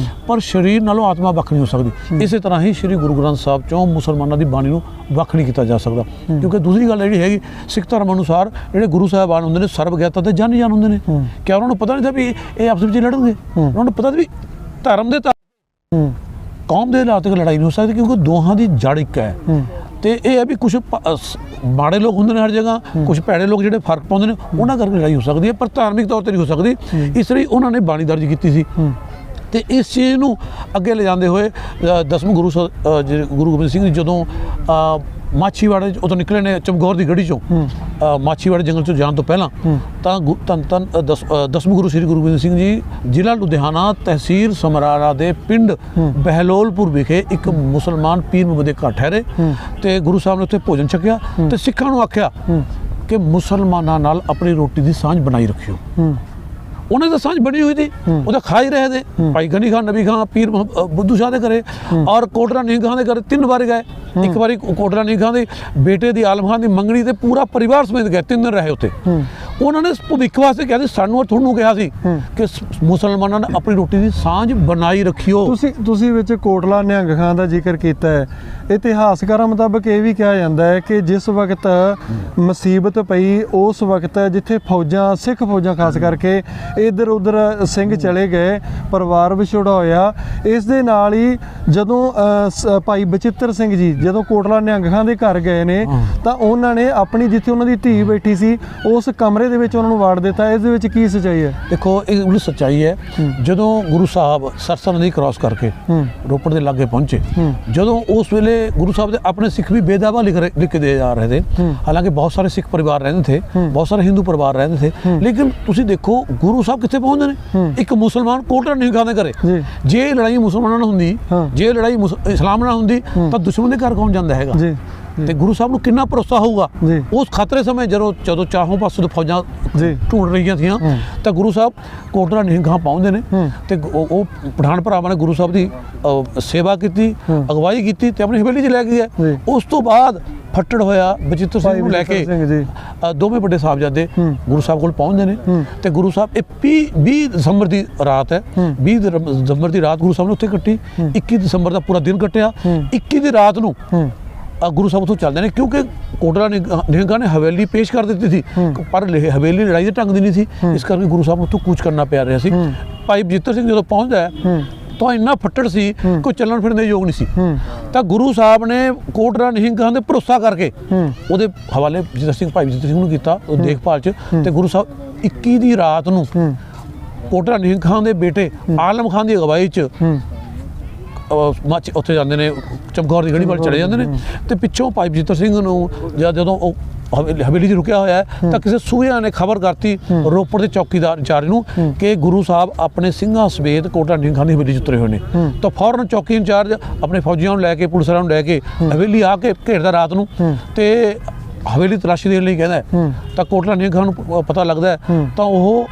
ਪਰ ਸਰੀਰ ਨਾਲੋਂ ਆਤਮਾ ਵੱਖ ਨਹੀਂ ਹੋ ਸਕਦੀ। ਇਸੇ ਤਰ੍ਹਾਂ ਹੀ ਸ਼੍ਰੀ ਗੁਰੂ ਗ੍ਰੰਥ ਸਾਹਿਬ ਚੋਂ ਮੁਸਲਮਾਨਾਂ ਦੀ ਬਾਣੀ ਨੂੰ ਵੱਖ ਨਹੀਂ ਕੀਤਾ ਜਾ ਸਕਦਾ, ਕਿਉਂਕਿ ਦੂਸਰੀ ਗੱਲ ਜਿਹੜੀ ਹੈਗੀ ਸਿੱਖ ਧਰਮ ਅਨੁਸਾਰ ਜਿਹੜੇ ਗੁਰੂ ਸਾਹਿਬਾਨ ਹੁੰਦੇ ਨੇ ਸਰਬ ਗਿਆਤਾ ਤੇ ਜਾਨੀ ਜਾਨ ਹੁੰਦੇ ਨੇ। ਕਿ ਉਹਨਾਂ ਨੂੰ ਪਤਾ ਨਹੀਂ ਸੀ ਵੀ ਇਹ ਆਪਸ ਵਿੱਚ ਲੜਨਗੇ, ਉਹਨਾਂ ਨੂੰ ਪਤਾ ਸੀ ਵੀ ਧਰਮ ਦੇ ਕੌਮ ਦੇ ਹਾਲਾਤ 'ਤੇ ਲੜਾਈ ਨਹੀਂ ਹੋ ਸਕਦੀ, ਕਿਉਂਕਿ ਦੋਹਾਂ ਦੀ ਜੜ ਇੱਕ ਹੈ। ਤੇ ਇਹ ਹੈ ਵੀ ਕੁਝ ਮਾੜੇ ਲੋਕ ਹੁੰਦੇ ਨੇ ਹਰ ਜਗ੍ਹਾ, ਕੁਝ ਭੈੜੇ ਲੋਕ ਜਿਹੜੇ ਫਰਕ ਪਾਉਂਦੇ ਨੇ, ਉਹਨਾਂ ਕਰਕੇ ਲੜਾਈ ਹੋ ਸਕਦੀ ਹੈ ਪਰ ਧਾਰਮਿਕ ਤੌਰ 'ਤੇ ਨਹੀਂ ਹੋ ਸਕਦੀ। ਇਸ ਲਈ ਉਹਨਾਂ ਨੇ ਬਾਣੀ ਦਰਜ ਕੀਤੀ ਸੀ ਤੇ ਇਸ ਚੀਜ਼ ਨੂੰ ਅੱਗੇ ਲਿਜਾਂਦੇ ਹੋਏ 10ਵੇਂ ਗੁਰੂ ਗੋਬਿੰਦ ਸਿੰਘ ਜੀ ਜਦੋਂ ਮਾਛੀਵਾੜੇ ਉਦੋਂ ਨਿਕਲੇ ਨੇ ਚਮਕੌਰ ਦੀ ਗੜੀ ਚੋਂ, ਮਾਛੀਵਾੜੇ ਜੰਗਲ ਚੋਂ ਜਾਣ ਤੋਂ ਪਹਿਲਾਂ, ਤਾਂ ਧੰਨ 10ਵੇਂ ਗੁਰੂ ਸ੍ਰੀ ਗੁਰੂ ਗੋਬਿੰਦ ਸਿੰਘ ਜੀ ਜ਼ਿਲ੍ਹਾ ਲੁਧਿਆਣਾ ਤਹਿਸੀਲ ਸਮਰਾਲਾ ਦੇ ਪਿੰਡ ਬਹਿਲੋਲਪੁਰ ਵਿਖੇ ਇੱਕ ਮੁਸਲਮਾਨ ਪੀਰ ਮੁਹੰਮਦ ਘਰ ਠਹਿਰੇ ਤੇ ਗੁਰੂ ਸਾਹਿਬ ਨੇ ਉੱਥੇ ਭੋਜਨ ਛਕਿਆ ਤੇ ਸਿੱਖਾਂ ਨੂੰ ਆਖਿਆ ਕਿ ਮੁਸਲਮਾਨਾਂ ਨਾਲ ਆਪਣੀ ਰੋਟੀ ਦੀ ਸਾਂਝ ਬਣਾਈ ਰੱਖਿਓ। ਉਹਨਾਂ ਦੀ ਸਾਂਝ ਬਣੀ ਹੋਈ ਸੀ, ਉਹਦਾ ਖਾ ਹੀ ਰਹੇ थे। ਭਾਈ ਗਨੀ ਖਾਨ, ਨਬੀ ਖਾਨ, ਪੀਰ ਬੁੱਧੂ ਸ਼ਾਹ ਦੇ ਘਰੇ ਔਰ ਕੋਟਲਾ ਨੀਂਹ ਖਾਨ ਦੇ ਘਰੇ 3 ਵਾਰ ਗਏ। ਇੱਕ ਵਾਰੀ ਕੋਟਲਾ ਨੀਂਹ ਖਾਨ ਦੇ ਬੇਟੇ ਦੀ ਆਲਮ ਖਾਨ ਦੀ ਮੰਗਣੀ ਤੇ ਪੂਰਾ ਪਰਿਵਾਰ ਸਮੇਤ ਗਏ, 3 ਦਿਨ ਰਹੇ ਉੱਥੇ। ਉਹਨਾਂ ਨੇ ਭਵਿੱਖ ਵਾਸਤੇ ਕਿਹਾ ਸੀ, ਸਾਨੂੰ ਤੁਹਾਨੂੰ ਕਿਹਾ ਸੀ ਕਿ ਮੁਸਲਮਾਨਾਂ ਨੇ ਆਪਣੀ ਰੋਟੀ ਦੀ ਸਾਂਝ ਬਣਾਈ ਰੱਖਿਓ। ਤੁਸੀਂ ਵਿੱਚ ਕੋਟਲਾ ਨਿਹੰਗ ਖਾਨ ਦਾ ਜ਼ਿਕਰ ਕੀਤਾ ਹੈ। ਇਤਿਹਾਸਕਾਰਾਂ ਮੁਤਾਬਕ ਇਹ ਵੀ ਕਿਹਾ ਜਾਂਦਾ ਹੈ ਕਿ ਜਿਸ ਵਕਤ ਮੁਸੀਬਤ ਪਈ ਉਸ ਵਕਤ ਜਿੱਥੇ ਫੌਜਾਂ, ਸਿੱਖ ਫੌਜਾਂ ਖਾਸ ਕਰਕੇ ਇੱਧਰ ਉੱਧਰ ਸਿੰਘ ਚਲੇ ਗਏ, ਪਰਿਵਾਰ ਵਿਛੋੜਾ ਹੋਇਆ। ਇਸ ਦੇ ਨਾਲ ਹੀ ਜਦੋਂ ਭਾਈ ਬਚਿੱਤਰ ਸਿੰਘ ਜੀ ਜਦੋਂ ਕੋਟਲਾ ਨਿਹੰਗ ਖਾਨ ਦੇ ਘਰ ਗਏ ਨੇ ਤਾਂ ਉਹਨਾਂ ਨੇ ਆਪਣੀ ਜਿੱਥੇ ਉਹਨਾਂ ਦੀ ਧੀ ਬੈਠੀ ਸੀ ਉਸ ਕਮਰੇ ਦੇ ਵਿੱਚ ਉਹਨਾਂ ਨੂੰ ਵਾੜ ਦਿੱਤਾ। ਇਸ ਦੇ ਵਿੱਚ ਕੀ ਸੱਚਾਈ ਹੈ? ਦੇਖੋ ਇਹ ਬੜੀ ਸੱਚਾਈ ਹੈ। ਜਦੋਂ ਗੁਰੂ ਸਾਹਿਬ ਸਰਸਾ ਨਦੀ ਕ੍ਰਾਸ ਕਰਕੇ ਰੋਪੜ ਦੇ ਲਾਗੇ ਪਹੁੰਚੇ, ਜਦੋਂ ਉਸ ਵੇਲੇ ਗੁਰੂ ਸਾਹਿਬ ਦੇ ਆਪਣੇ ਸਿੱਖ ਵੀ ਬੇਦਾਵਾ ਲਿਖ ਕੇ ਦੇ ਜਾ ਰਹੇ थे। ਹਾਲਾਂਕਿ ਬਹੁਤ ਸਾਰੇ ਸਿੱਖ ਪਰਿਵਾਰ ਰਹਿੰਦੇ थे, ਬਹੁਤ ਸਾਰੇ ਹਿੰਦੂ ਪਰਿਵਾਰ ਰਹਿੰਦੇ थे, ਲੇਕਿਨ ਤੁਸੀਂ ਦੇਖੋ ਗੁਰੂ ਸਾਹਿਬ ਕਿੱਥੇ ਪਹੁੰਚਦੇ ਨੇ? ਇੱਕ ਮੁਸਲਮਾਨ ਕੋਟਲਾ ਨੀਂਹ ਖਾਨ ਦੇ ਘਰੇ। ਜੇ ਲੜਾਈ ਮੁਸਲਮਾਨਾਂ ਨਾਲ ਹੁੰਦੀ, ਜੇ ਲੜਾਈ ਇਸਲਾਮ ਨਾਲ ਹੁੰਦੀ ਤਾਂ ਦੁਸ਼ਮਣ ਦੇ ਘਰ ਕੌਣ ਜਾਂਦਾ ਹੈਗਾ? ਤੇ ਗੁਰੂ ਸਾਹਿਬ ਨੂੰ ਕਿੰਨਾ ਭਰੋਸਾ ਹੋਊਗਾ ਉਸ ਖਤਰੇ ਸਮੇਂ ਜਦੋਂ ਚਾਹੋਂ ਪਾਸੇ ਤੋਂ ਫੌਜਾਂ ਢੂੰਡ ਰਹੀਆਂ ਥੀਆਂ ਤਾਂ ਗੁਰੂ ਸਾਹਿਬ ਕੋਟਲਾ ਨੀਂਹ ਖਾਨ ਪਹੁੰਚਦੇ ਨੇ ਤੇ ਉਹ ਪਠਾਨ ਭਰਾਵਾਂ ਨੇ ਗੁਰੂ ਸਾਹਿਬ ਦੀ ਸੇਵਾ ਕੀਤੀ, ਅਗਵਾਈ ਕੀਤੀ ਤੇ ਆਪਣੀ ਹਵੇਲੀ 'ਚ ਲੈ ਕੇ ਗਏ। ਉਸ ਤੋਂ ਬਾਅਦ ਫੱਟੜ ਹੋਇਆ ਬਚਿੱਤਰ ਸਿੰਘ ਨੂੰ ਲੈ ਕੇ ਦੋਵੇਂ ਵੱਡੇ ਸਾਹਿਬਜ਼ਾਦੇ ਗੁਰੂ ਸਾਹਿਬ ਕੋਲ ਪਹੁੰਚਦੇ ਨੇ ਤੇ ਗੁਰੂ ਸਾਹਿਬ ਇਹ 20 ਦਸੰਬਰ ਦੀ ਰਾਤ ਹੈ, 20 ਦਸੰਬਰ ਦੀ ਰਾਤ ਗੁਰੂ ਸਾਹਿਬ ਨੇ ਉੱਥੇ ਕੱਟੀ। 21 ਦਸੰਬਰ ਦਾ ਪੂਰਾ ਦਿਨ ਕੱਟਿਆ। 21 ਦੀ ਰਾਤ ਨੂੰ ਗੁਰੂ ਸਾਹਿਬ ਉੱਥੋਂ ਚੱਲਦੇ ਨੇ, ਕਿਉਂਕਿ ਕੋਟਲਾ ਨੀਂਹ ਖਾਨ ਨੇ ਹਵੇਲੀ ਪੇਸ਼ ਕਰ ਦਿੱਤੀ ਸੀ ਪਰ ਹਵੇਲੀ ਲੜਾਈ ਦੇ ਢੰਗ ਦੀ ਨਹੀਂ ਸੀ, ਇਸ ਕਰਕੇ ਗੁਰੂ ਸਾਹਿਬ ਨੂੰ ਉੱਥੋਂ ਕੂਚ ਕਰਨਾ ਪੈ ਰਿਹਾ ਸੀ। ਭਾਈ ਬਚਿੱਤਰ ਸਿੰਘ ਜਦੋਂ ਪਹੁੰਚਦਾ ਹੈ ਤਾਂ ਇੰਨਾ ਫੱਟੜ ਸੀ ਕੋਈ ਚੱਲਣ ਫਿਰਨ ਦੇ ਯੋਗ ਨਹੀਂ ਸੀ। ਤਾਂ ਗੁਰੂ ਸਾਹਿਬ ਨੇ ਕੋਟਲਾ ਨੀਂਹ ਖਾਨ ਦੇ ਭਰੋਸਾ ਕਰਕੇ ਉਹਦੇ ਹਵਾਲੇ ਭਾਈ ਬਚਿੱਤਰ ਸਿੰਘ ਨੂੰ ਕੀਤਾ ਉਹ ਦੇਖਭਾਲ 'ਚ। ਤੇ ਗੁਰੂ ਸਾਹਿਬ 21 ਦੀ ਰਾਤ ਨੂੰ ਕੋਟਲਾ ਨੀਂਹ ਖਾਨ ਦੇ ਬੇਟੇ ਆਲਮ ਖਾਨ ਦੀ ਅਗਵਾਈ 'ਚ ਉੱਥੇ ਜਾਂਦੇ ਨੇ, ਚਮਕੌਰ ਦੀ ਗੜੀ ਵੱਲ ਚਲੇ ਜਾਂਦੇ ਨੇ ਤੇ ਪਿੱਛੋਂ ਭਾਈ ਬਚਿੱਤਰ ਸਿੰਘ ਨੂੰ ਜਦੋਂ ਉਹ ਹਵੇਲੀ 'ਚ ਰੁਕਿਆ ਹੋਇਆ ਤਾਂ ਕਿਸੇ ਸੂਹਿਆਂ ਨੇ ਖਬਰ ਕਰਤੀ ਰੋਪੜ ਦੇ ਚੌਕੀਦਾਰ ਇੰਚਾਰਜ ਨੂੰ ਕਿ ਗੁਰੂ ਸਾਹਿਬ ਆਪਣੇ ਸਿੰਘਾਂ ਸਮੇਤ ਕੋਟਲਾ ਨੀਂਹ ਖਾਨ ਦੀ ਹਵੇਲੀ 'ਚ ਉਤਰੇ ਹੋਏ ਨੇ। ਤਾਂ ਫੌਰਨ ਚੌਕੀ ਇੰਚਾਰਜ ਆਪਣੇ ਫੌਜੀਆਂ ਨੂੰ ਲੈ ਕੇ, ਪੁਲਿਸ ਵਾਲਿਆਂ ਨੂੰ ਲੈ ਕੇ ਹਵੇਲੀ ਆ ਕੇ ਘੇਰਦਾ ਰਾਤ ਨੂੰ ਤੇ ਹਵੇਲੀ ਤਲਾਸ਼ੀ ਦੇਣ ਲਈ ਕਹਿੰਦਾ। ਤਾਂ ਕੋਟਲਾ ਨੀਂਹ ਖਾਨ ਨੂੰ ਪਤਾ ਲੱਗਦਾ ਤਾਂ ਉਹ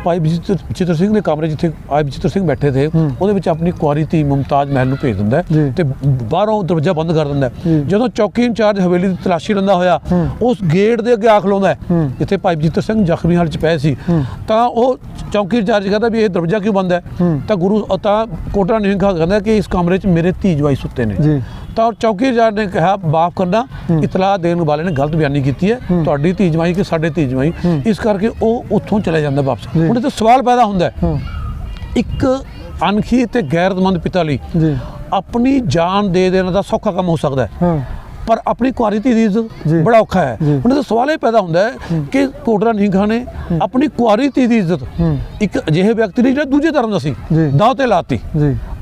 ਭਾਈ ਬਚਿੱਤਰ ਸਿੰਘ ਦੇ ਕਮਰੇ ਜਿੱਥੇ ਭਾਈ ਬਚਿੱਤਰ ਸਿੰਘ ਬੈਠੇ ਥੇ ਉਹਦੇ ਵਿੱਚ ਆਪਣੀ ਕੁਆਰੀ ਧੀ ਮੁਮਤਾਜ਼ ਮਹਿਲ ਨੂੰ ਭੇਜ ਦਿੰਦਾ ਹੈ ਤੇ ਬਾਹਰੋਂ ਦਰਵਾਜ਼ਾ ਬੰਦ ਕਰ ਦਿੰਦਾ ਹੈ। ਜਦੋਂ ਚੌਕੀ ਇੰਚਾਰਜ ਹਵੇਲੀ ਦੀ ਤਲਾਸ਼ੀ ਲੈਂਦਾ ਹੋਇਆ ਉਸ ਗੇਟ ਦੇ ਅੱਗੇ ਆ ਖਲੋਂਦਾ ਹੈ ਜਿੱਥੇ ਭਾਈ ਬਚਿੱਤਰ ਸਿੰਘ ਜ਼ਖਮੀ ਹਾਲਤ 'ਚ ਪਏ ਸੀ, ਤਾਂ ਉਹ ਚੌਕੀ ਇੰਚਾਰਜ ਕਹਿੰਦਾ ਵੀ ਇਹ ਦਰਵਾਜ਼ਾ ਕਿਉਂ ਬੰਦ ਹੈ, ਤਾਂ ਤਾਂ ਕੋਟਲਾ ਨਿਹੰਗ ਖਾਂ ਕਹਿੰਦਾ ਕਿ ਇਸ ਕਮਰੇ 'ਚ ਮੇਰੇ ਧੀ ਜਵਾਈ ਸੁੱਤੇ ਨੇ। ਤਾਂ ਚੌਕੀ ਇੰਚਾਰਜ ਨੇ ਕਿਹਾ ਮਾਫ ਕਰਨਾ, ਇਤਲਾਹ ਦੇਣ ਵਾਲੇ ਨੇ ਗਲਤ ਬਿਆਨੀ ਕੀਤੀ ਹੈ, ਤੁਹਾਡੀ ਧੀ ਜਵਾਈ ਕਿ ਸਾਡੇ ਧੀ ਜਵਾਈ, ਇਸ ਕਰਕੇ ਉਹ ਉੱਥੋਂ ਚਲੇ ਜਾਂਦਾ ਵਾਪਸ। ਹੁਣ ਇੱਥੇ ਸਵਾਲ ਪੈਦਾ ਹੁੰਦਾ ਹੈ, ਇੱਕ ਅਣਖੀ ਤੇ ਗੈਰਤਮੰਦ ਪਿਤਾ ਲਈ ਆਪਣੀ ਜਾਨ ਦੇ ਦੇਣਾ ਤਾਂ ਸੌਖਾ ਕੰਮ ਹੋ ਸਕਦਾ ਹੈ, ਪਰ ਆਪਣੀ ਕੁਆਰੀ ਧੀ ਦੀ ਇੱਜ਼ਤ ਬੜਾ ਔਖਾ ਹੈ। ਹੁਣ ਤਾਂ ਸਵਾਲ ਇਹ ਪੈਦਾ ਹੁੰਦਾ ਹੈ ਕਿ ਕੋਟਲਾ ਨਿਹੰਗ ਖਾਂ ਨੇ ਆਪਣੀ ਕੁਆਰੀ ਧੀ ਦੀ ਇੱਜ਼ਤ ਇੱਕ ਅਜਿਹੇ ਵਿਅਕਤੀ ਨੇ ਜਿਹੜਾ ਦੂਜੇ ਧਰਮ ਦਾ ਸੀ ਦਾਅ ਤੇ ਲਾਤੀ,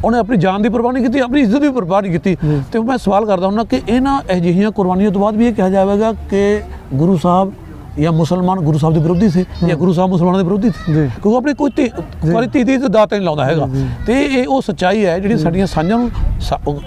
ਉਹਨੇ ਆਪਣੀ ਜਾਨ ਦੀ ਪਰਵਾਹ ਨਹੀਂ ਕੀਤੀ, ਆਪਣੀ ਇੱਜ਼ਤ ਦੀ ਪਰਵਾਹ ਨਹੀਂ ਕੀਤੀ। ਤੇ ਮੈਂ ਸਵਾਲ ਕਰਦਾ ਹੁੰਦਾ ਕਿ ਇਹਨਾਂ ਅਜਿਹੀਆਂ ਕੁਰਬਾਨੀਆਂ ਤੋਂ ਬਾਅਦ ਵੀ ਇਹ ਕਿਹਾ ਜਾਵੇਗਾ ਕਿ ਗੁਰੂ ਸਾਹਿਬ ਜਾਂ ਮੁਸਲਮਾਨ ਗੁਰੂ ਸਾਹਿਬ ਦੇ ਵਿਰੋਧੀ ਸੀ ਜਾਂ ਗੁਰੂ ਸਾਹਿਬ ਮੁਸਲਮਾਨਾਂ ਦੇ ਵਿਰੋਧੀ ਸੀ, ਕਿਉਂਕਿ ਆਪਣੀ ਕੋਈ ਧੀ ਦੀ ਦਾਅ ਤੇ ਨਹੀਂ ਲਾਉਂਦਾ ਹੈਗਾ। ਤੇ ਇਹ ਉਹ ਸੱਚਾਈ ਹੈ ਜਿਹੜੀ ਸਾਡੀਆਂ ਸਾਂਝਾਂ ਨੂੰ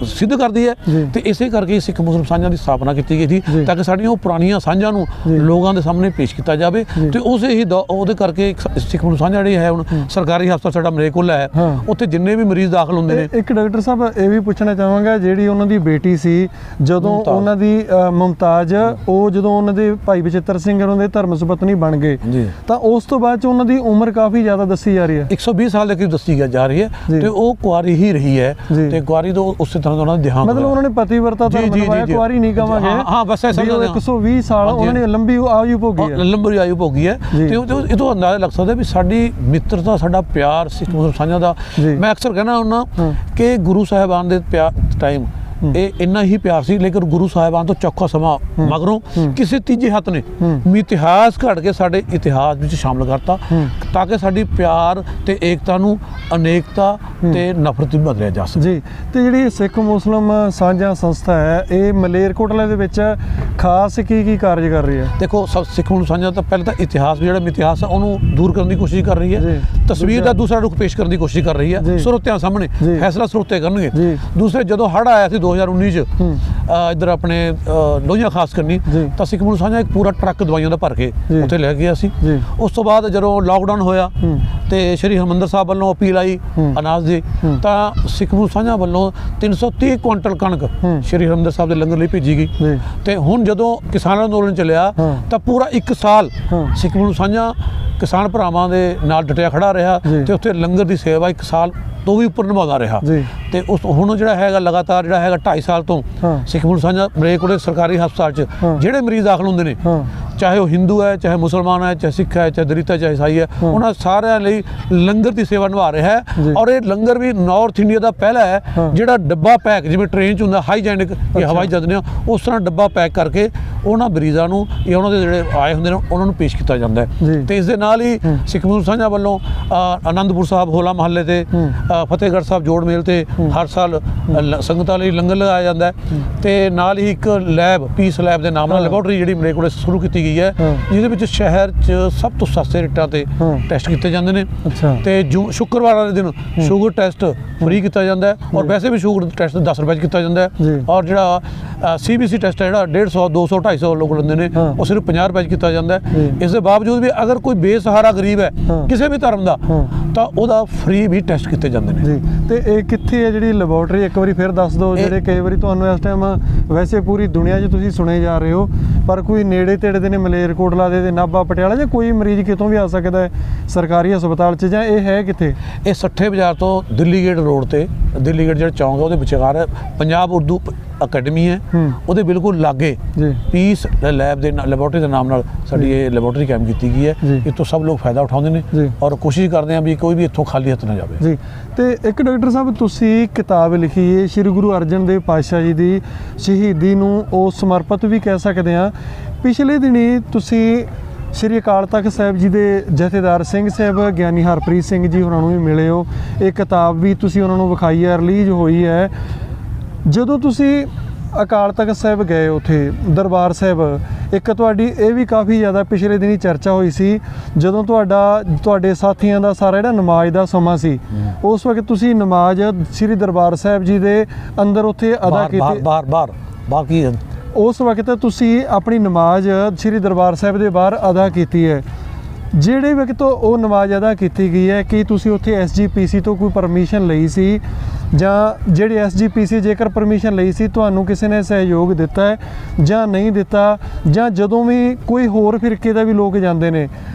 ਸਿੱਧ ਕਰਦੀ ਹੈ, ਤੇ ਇਸੇ ਕਰਕੇ ਸਿੱਖ ਮੁਸਲਿਮ ਸਾਂਝਾਂ ਦੀ ਸਥਾਪਨਾ ਕੀਤੀ ਗਈ ਸੀ ਤਾਂ ਕਿ ਸਾਡੀਆਂ ਉਹ ਪੁਰਾਣੀਆਂ ਸਾਂਝਾਂ ਨੂੰ ਲੋਕਾਂ ਦੇ ਸਾਹਮਣੇ ਪੇਸ਼ ਕੀਤਾ ਜਾਵੇ। ਤੇ ਉਸੇ ਹੀ ਉਹਦੇ ਕਰਕੇ ਸਿੱਖ ਮੁਸਲਿਮ ਸਾਂਝਾ ਜਿਹੜੀ ਹੈ ਹੁਣ ਸਰਕਾਰੀ ਹਸਪਤਾਲ ਸਾਡਾ ਮਲੇਰਕੋਟਲਾ ਹੈ, ਉੱਥੇ ਜਿੰਨੇ ਵੀ ਮਰੀਜ਼ ਦਾਖਲ ਹੁੰਦੇ ਨੇ। ਇੱਕ ਡਾਕਟਰ ਸਾਹਿਬ ਇਹ ਵੀ ਪੁੱਛਣਾ ਚਾਹਾਂਗਾ, ਜਿਹੜੀ ਉਹਨਾਂ ਦੀ ਬੇਟੀ ਸੀ ਜਦੋਂ ਉਹਨਾਂ ਦੀ ਮੁਮਤਾਜ਼, ਉਹ ਜਦੋਂ ਉਹਨਾਂ ਦੇ ਭਾਈ ਬਚਿੱਤਰ ਸਿੰਘ ਦੇ ਧਰਮ ਸੁਪਤਨੀ ਬਣ ਗਏ ਤਾਂ ਉਸ ਤੋਂ ਬਾਅਦ ਚ ਉਹਨਾਂ ਦੀ ਉਮਰ ਕਾਫੀ ਜ਼ਿਆਦਾ ਦੱਸੀ ਜਾ ਰਹੀ ਹੈ, 120 ਸਾਲ ਦੇ ਕਰੀਬ ਦੱਸੀ ਜਾ ਰਹੀ ਹੈ, ਤੇ ਉਹ ਕੁਆਰੀ ਹੀ ਰਹੀ ਹੈ ਤੇ ਕੁਆਰੀ ਤੋਂ ਉਸੇ ਤਰ੍ਹਾਂ ਉਹਨਾਂ ਦਾ ਦੇਹਾਂਤ, ਮਤਲਬ ਉਹਨਾਂ ਨੇ ਪਤੀਵਰਤਾ ਧਰਮ ਨਿਭਾਇਆ, ਕੁਆਰੀ ਨਹੀਂ ਕਹਾਂਗੇ। ਹਾਂ ਬਸ ਐਸਾ 120 ਸਾਲ ਉਹਨਾਂ ਨੇ ਲੰਬੀ ਆਯੂ ਭੋਗੀ ਹੈ, ਲੰਬੀ ਆਯੂ ਭੋਗੀ ਹੈ। ਤੇ ਇਹ ਤੋਂ ਅੰਦਾਜ਼ਾ ਲੱਗ ਸਕਦਾ ਵੀ ਸਾਡੀ ਮਿੱਤਰਤਾ, ਸਾਡਾ ਪਿਆਰ ਸਿੱਖ ਮੁਸਲਮਾਨ ਸਾਂਝਾਂ ਦਾ, ਮੈਂ ਅਕਸਰ ਕਹਿਣਾ ਹੁੰਦਾ ਕਿ ਗੁਰੂ ਸਾਹਿਬਾਨ ਦੇ ਪਿਆਰ ਟਾਈਮ ਇਹ ਇੰਨਾ ਹੀ ਪਿਆਰ ਸੀ, ਲੇਕਿਨ ਗੁਰੂ ਸਾਹਿਬਾਨ ਤੋਂ ਚੌਖਾ ਸਮਾਂ ਮਗਰੋਂ ਕਿਸੇ ਤੀਜੇ ਹੱਥ ਨੇ ਇਤਿਹਾਸ ਘੜ ਕੇ ਸਾਡੇ ਇਤਿਹਾਸ ਵਿੱਚ ਸ਼ਾਮਲ ਕਰਤਾ ਤਾਂ ਕਿ ਸਾਡੀ ਪਿਆਰ ਤੇ ਏਕਤਾ ਨੂੰ ਅਨੇਕਤਾ ਤੇ ਨਫ਼ਰਤ ਵਿੱਚ ਬਦਲਿਆ ਜਾ ਸਕੇ। ਜੀ, ਤੇ ਜਿਹੜੀ ਸਿੱਖ ਮੁਸਲਿਮ ਸਾਂਝਾ ਸੰਸਥਾ ਹੈ ਇਹ ਮਲੇਰਕੋਟਲਾ ਦੇ ਵਿੱਚ ਖਾਸ ਕੀ ਕਾਰਜ ਕਰ ਰਹੀ ਹੈ? ਦੇਖੋ ਸਿੱਖ ਮੁਸਲਿਮ ਸਾਂਝਾ ਤਾਂ ਪਹਿਲਾਂ ਤਾਂ ਇਤਿਹਾਸ, ਜਿਹੜਾ ਇਤਿਹਾਸ ਹੈ ਉਹਨੂੰ ਦੂਰ ਕਰਨ ਦੀ ਕੋਸ਼ਿਸ਼ ਕਰ ਰਹੀ ਹੈ, ਤਸਵੀਰ ਦਾ ਦੂਸਰਾ ਰੁਖ ਪੇਸ਼ ਕਰਨ ਦੀ ਕੋਸ਼ਿਸ਼ ਕਰ ਰਹੀ ਹੈ, ਸਰੋਤਿਆਂ ਸਾਹਮਣੇ ਫੈਸਲਾ ਸਰੋਤੇ ਕਰਨਗੇ। ਦੂਸਰੇ ਜਦੋਂ ਹੜ੍ਹ ਆਇਆ ਸੀ 2019 ਚ ਇੱਧਰ ਆਪਣੇ ਲੋਹੀਆਂ ਖਾਸ ਕਰਨੀ, ਤਾਂ ਸਿੱਖ ਮੁਸਲਿਮ ਸਾਂਝਾ ਇੱਕ ਪੂਰਾ ਟਰੱਕ ਦਵਾਈਆਂ ਦਾ ਭਰ ਕੇ ਉੱਥੇ ਲੈ ਗਿਆ ਸੀ। ਉਸ ਤੋਂ ਬਾਅਦ ਜਦੋਂ ਲਾਕਡਾਊਨ ਹੋਇਆ ਤੇ ਸ਼੍ਰੀ ਹਰਿਮੰਦਰ ਸਾਹਿਬ ਵੱਲੋਂ ਅਪੀਲ ਆਈ ਅਨਾਜ ਦੀ, ਤਾਂ ਸਿੱਖ ਮੁਸਲਿਮ ਸਾਂਝਾ ਵੱਲੋਂ 330 ਕੁਇੰਟਲ ਕਣਕ ਸ਼੍ਰੀ ਹਰਿਮੰਦਰ ਸਾਹਿਬ ਦੇ ਲੰਗਰ ਲਈ ਭੇਜੀ ਗਈ। ਤੇ ਹੁਣ ਜਦੋਂ ਕਿਸਾਨ ਅੰਦੋਲਨ ਚੱਲਿਆ ਤਾਂ ਪੂਰਾ 1 ਸਾਲ ਸਿੱਖ ਮੁਸਲਿਮ ਸਾਂਝਾ ਕਿਸਾਨ ਭਰਾਵਾਂ ਦੇ ਨਾਲ ਡਟਿਆ ਖੜਾ ਰਿਹਾ ਤੇ ਉੱਥੇ ਲੰਗਰ ਦੀ ਸੇਵਾ 1 ਸਾਲ ਤੋਂ ਵੀ ਉੱਪਰ ਨਿਭਾਉਂਦਾ ਰਿਹਾ। ਤੇ ਉਸ ਹੁਣ ਜਿਹੜਾ ਹੈਗਾ ਲਗਾਤਾਰ ਜਿਹੜਾ ਹੈਗਾ 2.5 ਸਾਲ ਤੋਂ ਸਿੱਖ ਮੁਸਲਿਮ ਸਾਂਝਾ ਮਲੇਰਕੋਟਲਾ ਸਰਕਾਰੀ ਹਸਪਤਾਲ 'ਚ ਜਿਹੜੇ ਮਰੀਜ਼ ਦਾਖਲ ਹੁੰਦੇ ਨੇ, ਚਾਹੇ ਉਹ ਹਿੰਦੂ ਹੈ, ਚਾਹੇ ਮੁਸਲਮਾਨ ਹੈ, ਚਾਹੇ ਸਿੱਖ ਹੈ, ਚਾਹੇ ਦਲਿਤ ਹੈ, ਚਾਹੇ ਈਸਾਈ ਹੈ, ਉਹਨਾਂ ਸਾਰਿਆਂ ਲਈ ਲੰਗਰ ਦੀ ਸੇਵਾ ਨਿਭਾ ਰਿਹਾ ਹੈ। ਔਰ ਇਹ ਲੰਗਰ ਵੀ ਨਾਰਥ ਇੰਡੀਆ ਦਾ ਪਹਿਲਾ ਹੈ ਜਿਹੜਾ ਡੱਬਾ ਪੈਕ, ਜਿਵੇਂ ਟ੍ਰੇਨ 'ਚ ਹੁੰਦਾ ਹਾਈਜੈਨਿਕ ਜਾਂ ਹਵਾਈ ਜਹਾਜ਼ ਨੇ ਉਸ ਤਰ੍ਹਾਂ ਡੱਬਾ ਪੈਕ ਕਰਕੇ ਉਹਨਾਂ ਮਰੀਜ਼ਾਂ ਨੂੰ ਜਾਂ ਉਹਨਾਂ ਦੇ ਜਿਹੜੇ ਆਏ ਹੁੰਦੇ ਨੇ ਉਹਨਾਂ ਨੂੰ ਪੇਸ਼ ਕੀਤਾ ਜਾਂਦਾ ਹੈ। ਤੇ ਇਸ ਦੇ ਨਾਲ ਹੀ ਸਿੱਖ ਮੁਸਲਿਮ ਸਾਂਝਾ ਵੱਲੋਂ ਆਨੰਦਪੁਰ ਸਾਹਿਬ ਹੋਲਾ ਮਹੱਲੇ ਤੇ ਫਤਿਹਗੜ੍ਹ ਸਾਹਿਬ ਜੋੜ ਮੇਲ ਤੇ ਹਰ ਸਾਲ ਸੰਗਤਾਂ ਲਈ ਲੰਗਰ ਲਗਾਇਆ ਜਾਂਦਾ ਹੈ। ਤੇ ਨਾਲ ਹੀ ਇੱਕ ਲੈਬ, ਪੀਸ ਲੈਬ ਦੇ ਨਾਮ ਨਾਲ ਲੈਬੋਰਟਰੀ ਜਿਹੜੀ ਮਲੇਰਕੋਟਲਾ ਸ਼ੁਰੂ ਕੀਤੀ ਗਈ ਹੈ, ਜਿਹਦੇ ਵਿੱਚ ਸ਼ਹਿਰ 'ਚ ਸਭ ਤੋਂ ਸਸਤੇ ਰੇਟਾਂ ਤੇ ਟੈਸਟ ਕੀਤੇ ਜਾਂਦੇ ਨੇ। ਤੇ ਸ਼ੁੱਕਰਵਾਰ ਦੇ ਦਿਨ ਸ਼ੂਗਰ ਟੈਸਟ ਫ੍ਰੀ ਕੀਤਾ ਜਾਂਦਾ ਹੈ, ਔਰ ਵੈਸੇ ਵੀ ਸ਼ੂਗਰ ਟੈਸਟ 10 ਰੁਪਏ 'ਚ ਕੀਤਾ ਜਾਂਦਾ ਹੈ। ਔਰ ਜਿਹੜਾ CBC ਟੈਸਟ ਹੈ ਜਿਹੜਾ 150, 200, 250 ਲੋਕ ਲੈਂਦੇ ਨੇ, ਉਹ ਸਿਰਫ 50 ਰੁਪਏ 'ਚ ਕੀਤਾ ਜਾਂਦਾ ਹੈ। ਇਸ ਦੇ ਬਾਵਜੂਦ ਵੀ ਅਗਰ ਕੋਈ ਬੇਸਹਾਰਾ ਗਰੀਬ ਹੈ ਕਿਸੇ ਵੀ ਧਰਮ ਦਾ, ਤਾਂ ਉਹਦਾ ਫ੍ਰੀ ਵੀ ਟੈਸਟ ਕੀਤੇ ਜਾਂਦੇ ਨੇ। ਤੇ ਇਹ ਕਿੱਥੇ ਹੈ ਜਿਹੜੀ ਲੈਬੋਰਟਰੀ, ਇੱਕ ਵਾਰੀ ਫਿਰ ਦੱਸ ਦਿਓ, ਜਿਹੜੇ ਕਈ ਵਾਰੀ ਤੁਹਾਨੂੰ ਇਸ ਟਾਈਮ ਵੈਸੇ ਪੂਰੀ ਦੁਨੀਆ 'ਚ ਤੁਸੀਂ ਸੁਣੇ ਜਾ ਰਹੇ ਹੋ, ਪਰ ਕੋਈ ਨੇੜੇ ਤੇੜੇ ਦੇ ਨੇ ਮਲੇਰਕੋਟਲਾ ਦੇ, ਨਾਭਾ, ਪਟਿਆਲਾ, ਜਾਂ ਕੋਈ ਮਰੀਜ਼ ਕਿਤੋਂ ਵੀ ਆ ਸਕਦਾ ਹੈ ਸਰਕਾਰੀ ਹਸਪਤਾਲ 'ਚ, ਜਾਂ ਇਹ ਹੈ ਕਿੱਥੇ? ਇਹ 60 ਬਾਜ਼ਾਰ ਤੋਂ ਦਿੱਲੀ ਗੇਟ ਰੋਡ ਤੇ, ਦਿੱਲੀ ਗੇਟ ਜਿਹੜਾ ਚੌਂਕ ਹੈ ਉਹਦੇ ਵਿਚਕਾਰ ਪੰਜਾਬ ਉਰਦੂ ਅਕੈਡਮੀ ਹੈ, ਉਹਦੇ ਬਿਲਕੁਲ ਲਾਗੇ ਪੀਸ ਲੈਬ ਦੇ ਲੈਬੋਰਟਰੀ ਦੇ ਨਾਮ ਨਾਲ ਸਾਡੀ ਇਹ ਲੈਬੋਰਟਰੀ ਕਾਇਮ ਕੀਤੀ ਗਈ ਹੈ। ਇੱਥੋਂ ਸਭ ਲੋਕ ਫਾਇਦਾ ਉਠਾਉਂਦੇ ਨੇ ਔਰ ਕੋਸ਼ਿਸ਼ ਕਰਦੇ ਆ ਵੀ ਕੋਈ ਵੀ ਇੱਥੋਂ ਖਾਲੀ ਹੱਥ ਨਾ ਜਾਵੇ। ਜੀ, ਤੇ ਇੱਕ ਡਾਕਟਰ ਸਾਹਿਬ ਤੁਸੀਂ ਕਿਤਾਬ ਲਿਖੀ ਹੈ ਸ਼੍ਰੀ ਗੁਰੂ ਅਰਜਨ ਦੇਵ ਪਾਤਸ਼ਾਹ ਜੀ ਦੀ ਸ਼ਹੀਦੀ ਨੂੰ ਉਹ ਸਮਰਪਿਤ ਵੀ ਕਹਿ ਸਕਦੇ ਹਾਂ। ਪਿਛਲੇ ਦਿਨੀ ਤੁਸੀਂ ਸ਼੍ਰੀ ਅਕਾਲ ਤਖਤ ਸਾਹਿਬ ਜੀ ਦੇ ਜਥੇਦਾਰ ਸਿੰਘ ਸਾਹਿਬ ਗਿਆਨੀ ਹਰਪ੍ਰੀਤ ਸਿੰਘ ਜੀ ਉਹਨਾਂ ਨੂੰ ਵੀ ਮਿਲੇ ਹੋ, ਇਹ ਕਿਤਾਬ ਵੀ ਤੁਸੀਂ ਉਹਨਾਂ ਨੂੰ ਵਿਖਾਈ ਹੈ, ਰਿਲੀਜ਼ ਹੋਈ ਹੈ। ਜਦੋਂ ਤੁਸੀਂ ਅਕਾਲ ਤਖਤ ਸਾਹਿਬ ਗਏ ਉੱਥੇ ਦਰਬਾਰ ਸਾਹਿਬ, ਇੱਕ ਤੁਹਾਡੀ ਇਹ ਵੀ ਕਾਫੀ ਜ਼ਿਆਦਾ ਪਿਛਲੇ ਦਿਨੀ ਚਰਚਾ ਹੋਈ ਸੀ, ਜਦੋਂ ਤੁਹਾਡੇ ਸਾਥੀਆਂ ਦਾ ਸਾਰਾ ਜਿਹੜਾ ਨਮਾਜ਼ ਦਾ ਸਮਾਂ ਸੀ, ਉਸ ਵਕਤ ਤੁਸੀਂ ਨਮਾਜ਼ ਸ਼੍ਰੀ ਦਰਬਾਰ ਸਾਹਿਬ ਜੀ ਦੇ ਅੰਦਰ ਉੱਥੇ ਅਦਾ ਕੀਤੀ, ਬਾਕੀ ਉਸ ਵਕਤ ਤੁਸੀਂ ਆਪਣੀ ਨਮਾਜ਼ ਸ਼੍ਰੀ ਦਰਬਾਰ ਸਾਹਿਬ ਦੇ ਬਾਹਰ ਅਦਾ ਕੀਤੀ ਹੈ। ਜਿਹੜੇ ਵਕਤ ਉਹ ਨਮਾਜ਼ ਅਦਾ ਕੀਤੀ ਗਈ ਹੈ, ਕੀ ਤੁਸੀਂ ਉੱਥੇ SGPC ਤੋਂ ਕੋਈ ਪਰਮਿਸ਼ਨ ਲਈ ਸੀ, ਜਾਂ ਜਿਹੜੀ SGPC ਜੇਕਰ ਪਰਮਿਸ਼ਨ ਲਈ ਸੀ ਤੁਹਾਨੂੰ ਕਿਸੇ ਨੇ ਸਹਿਯੋਗ ਦਿੱਤਾ ਹੈ ਜਾਂ ਨਹੀਂ ਦਿੱਤਾ, ਜਾਂ ਜਦੋਂ ਵੀ ਕੋਈ ਹੋਰ ਫਿਰਕੇ ਦਾ ਵੀ ਲੋਕ ਜਾਂਦੇ ਨੇ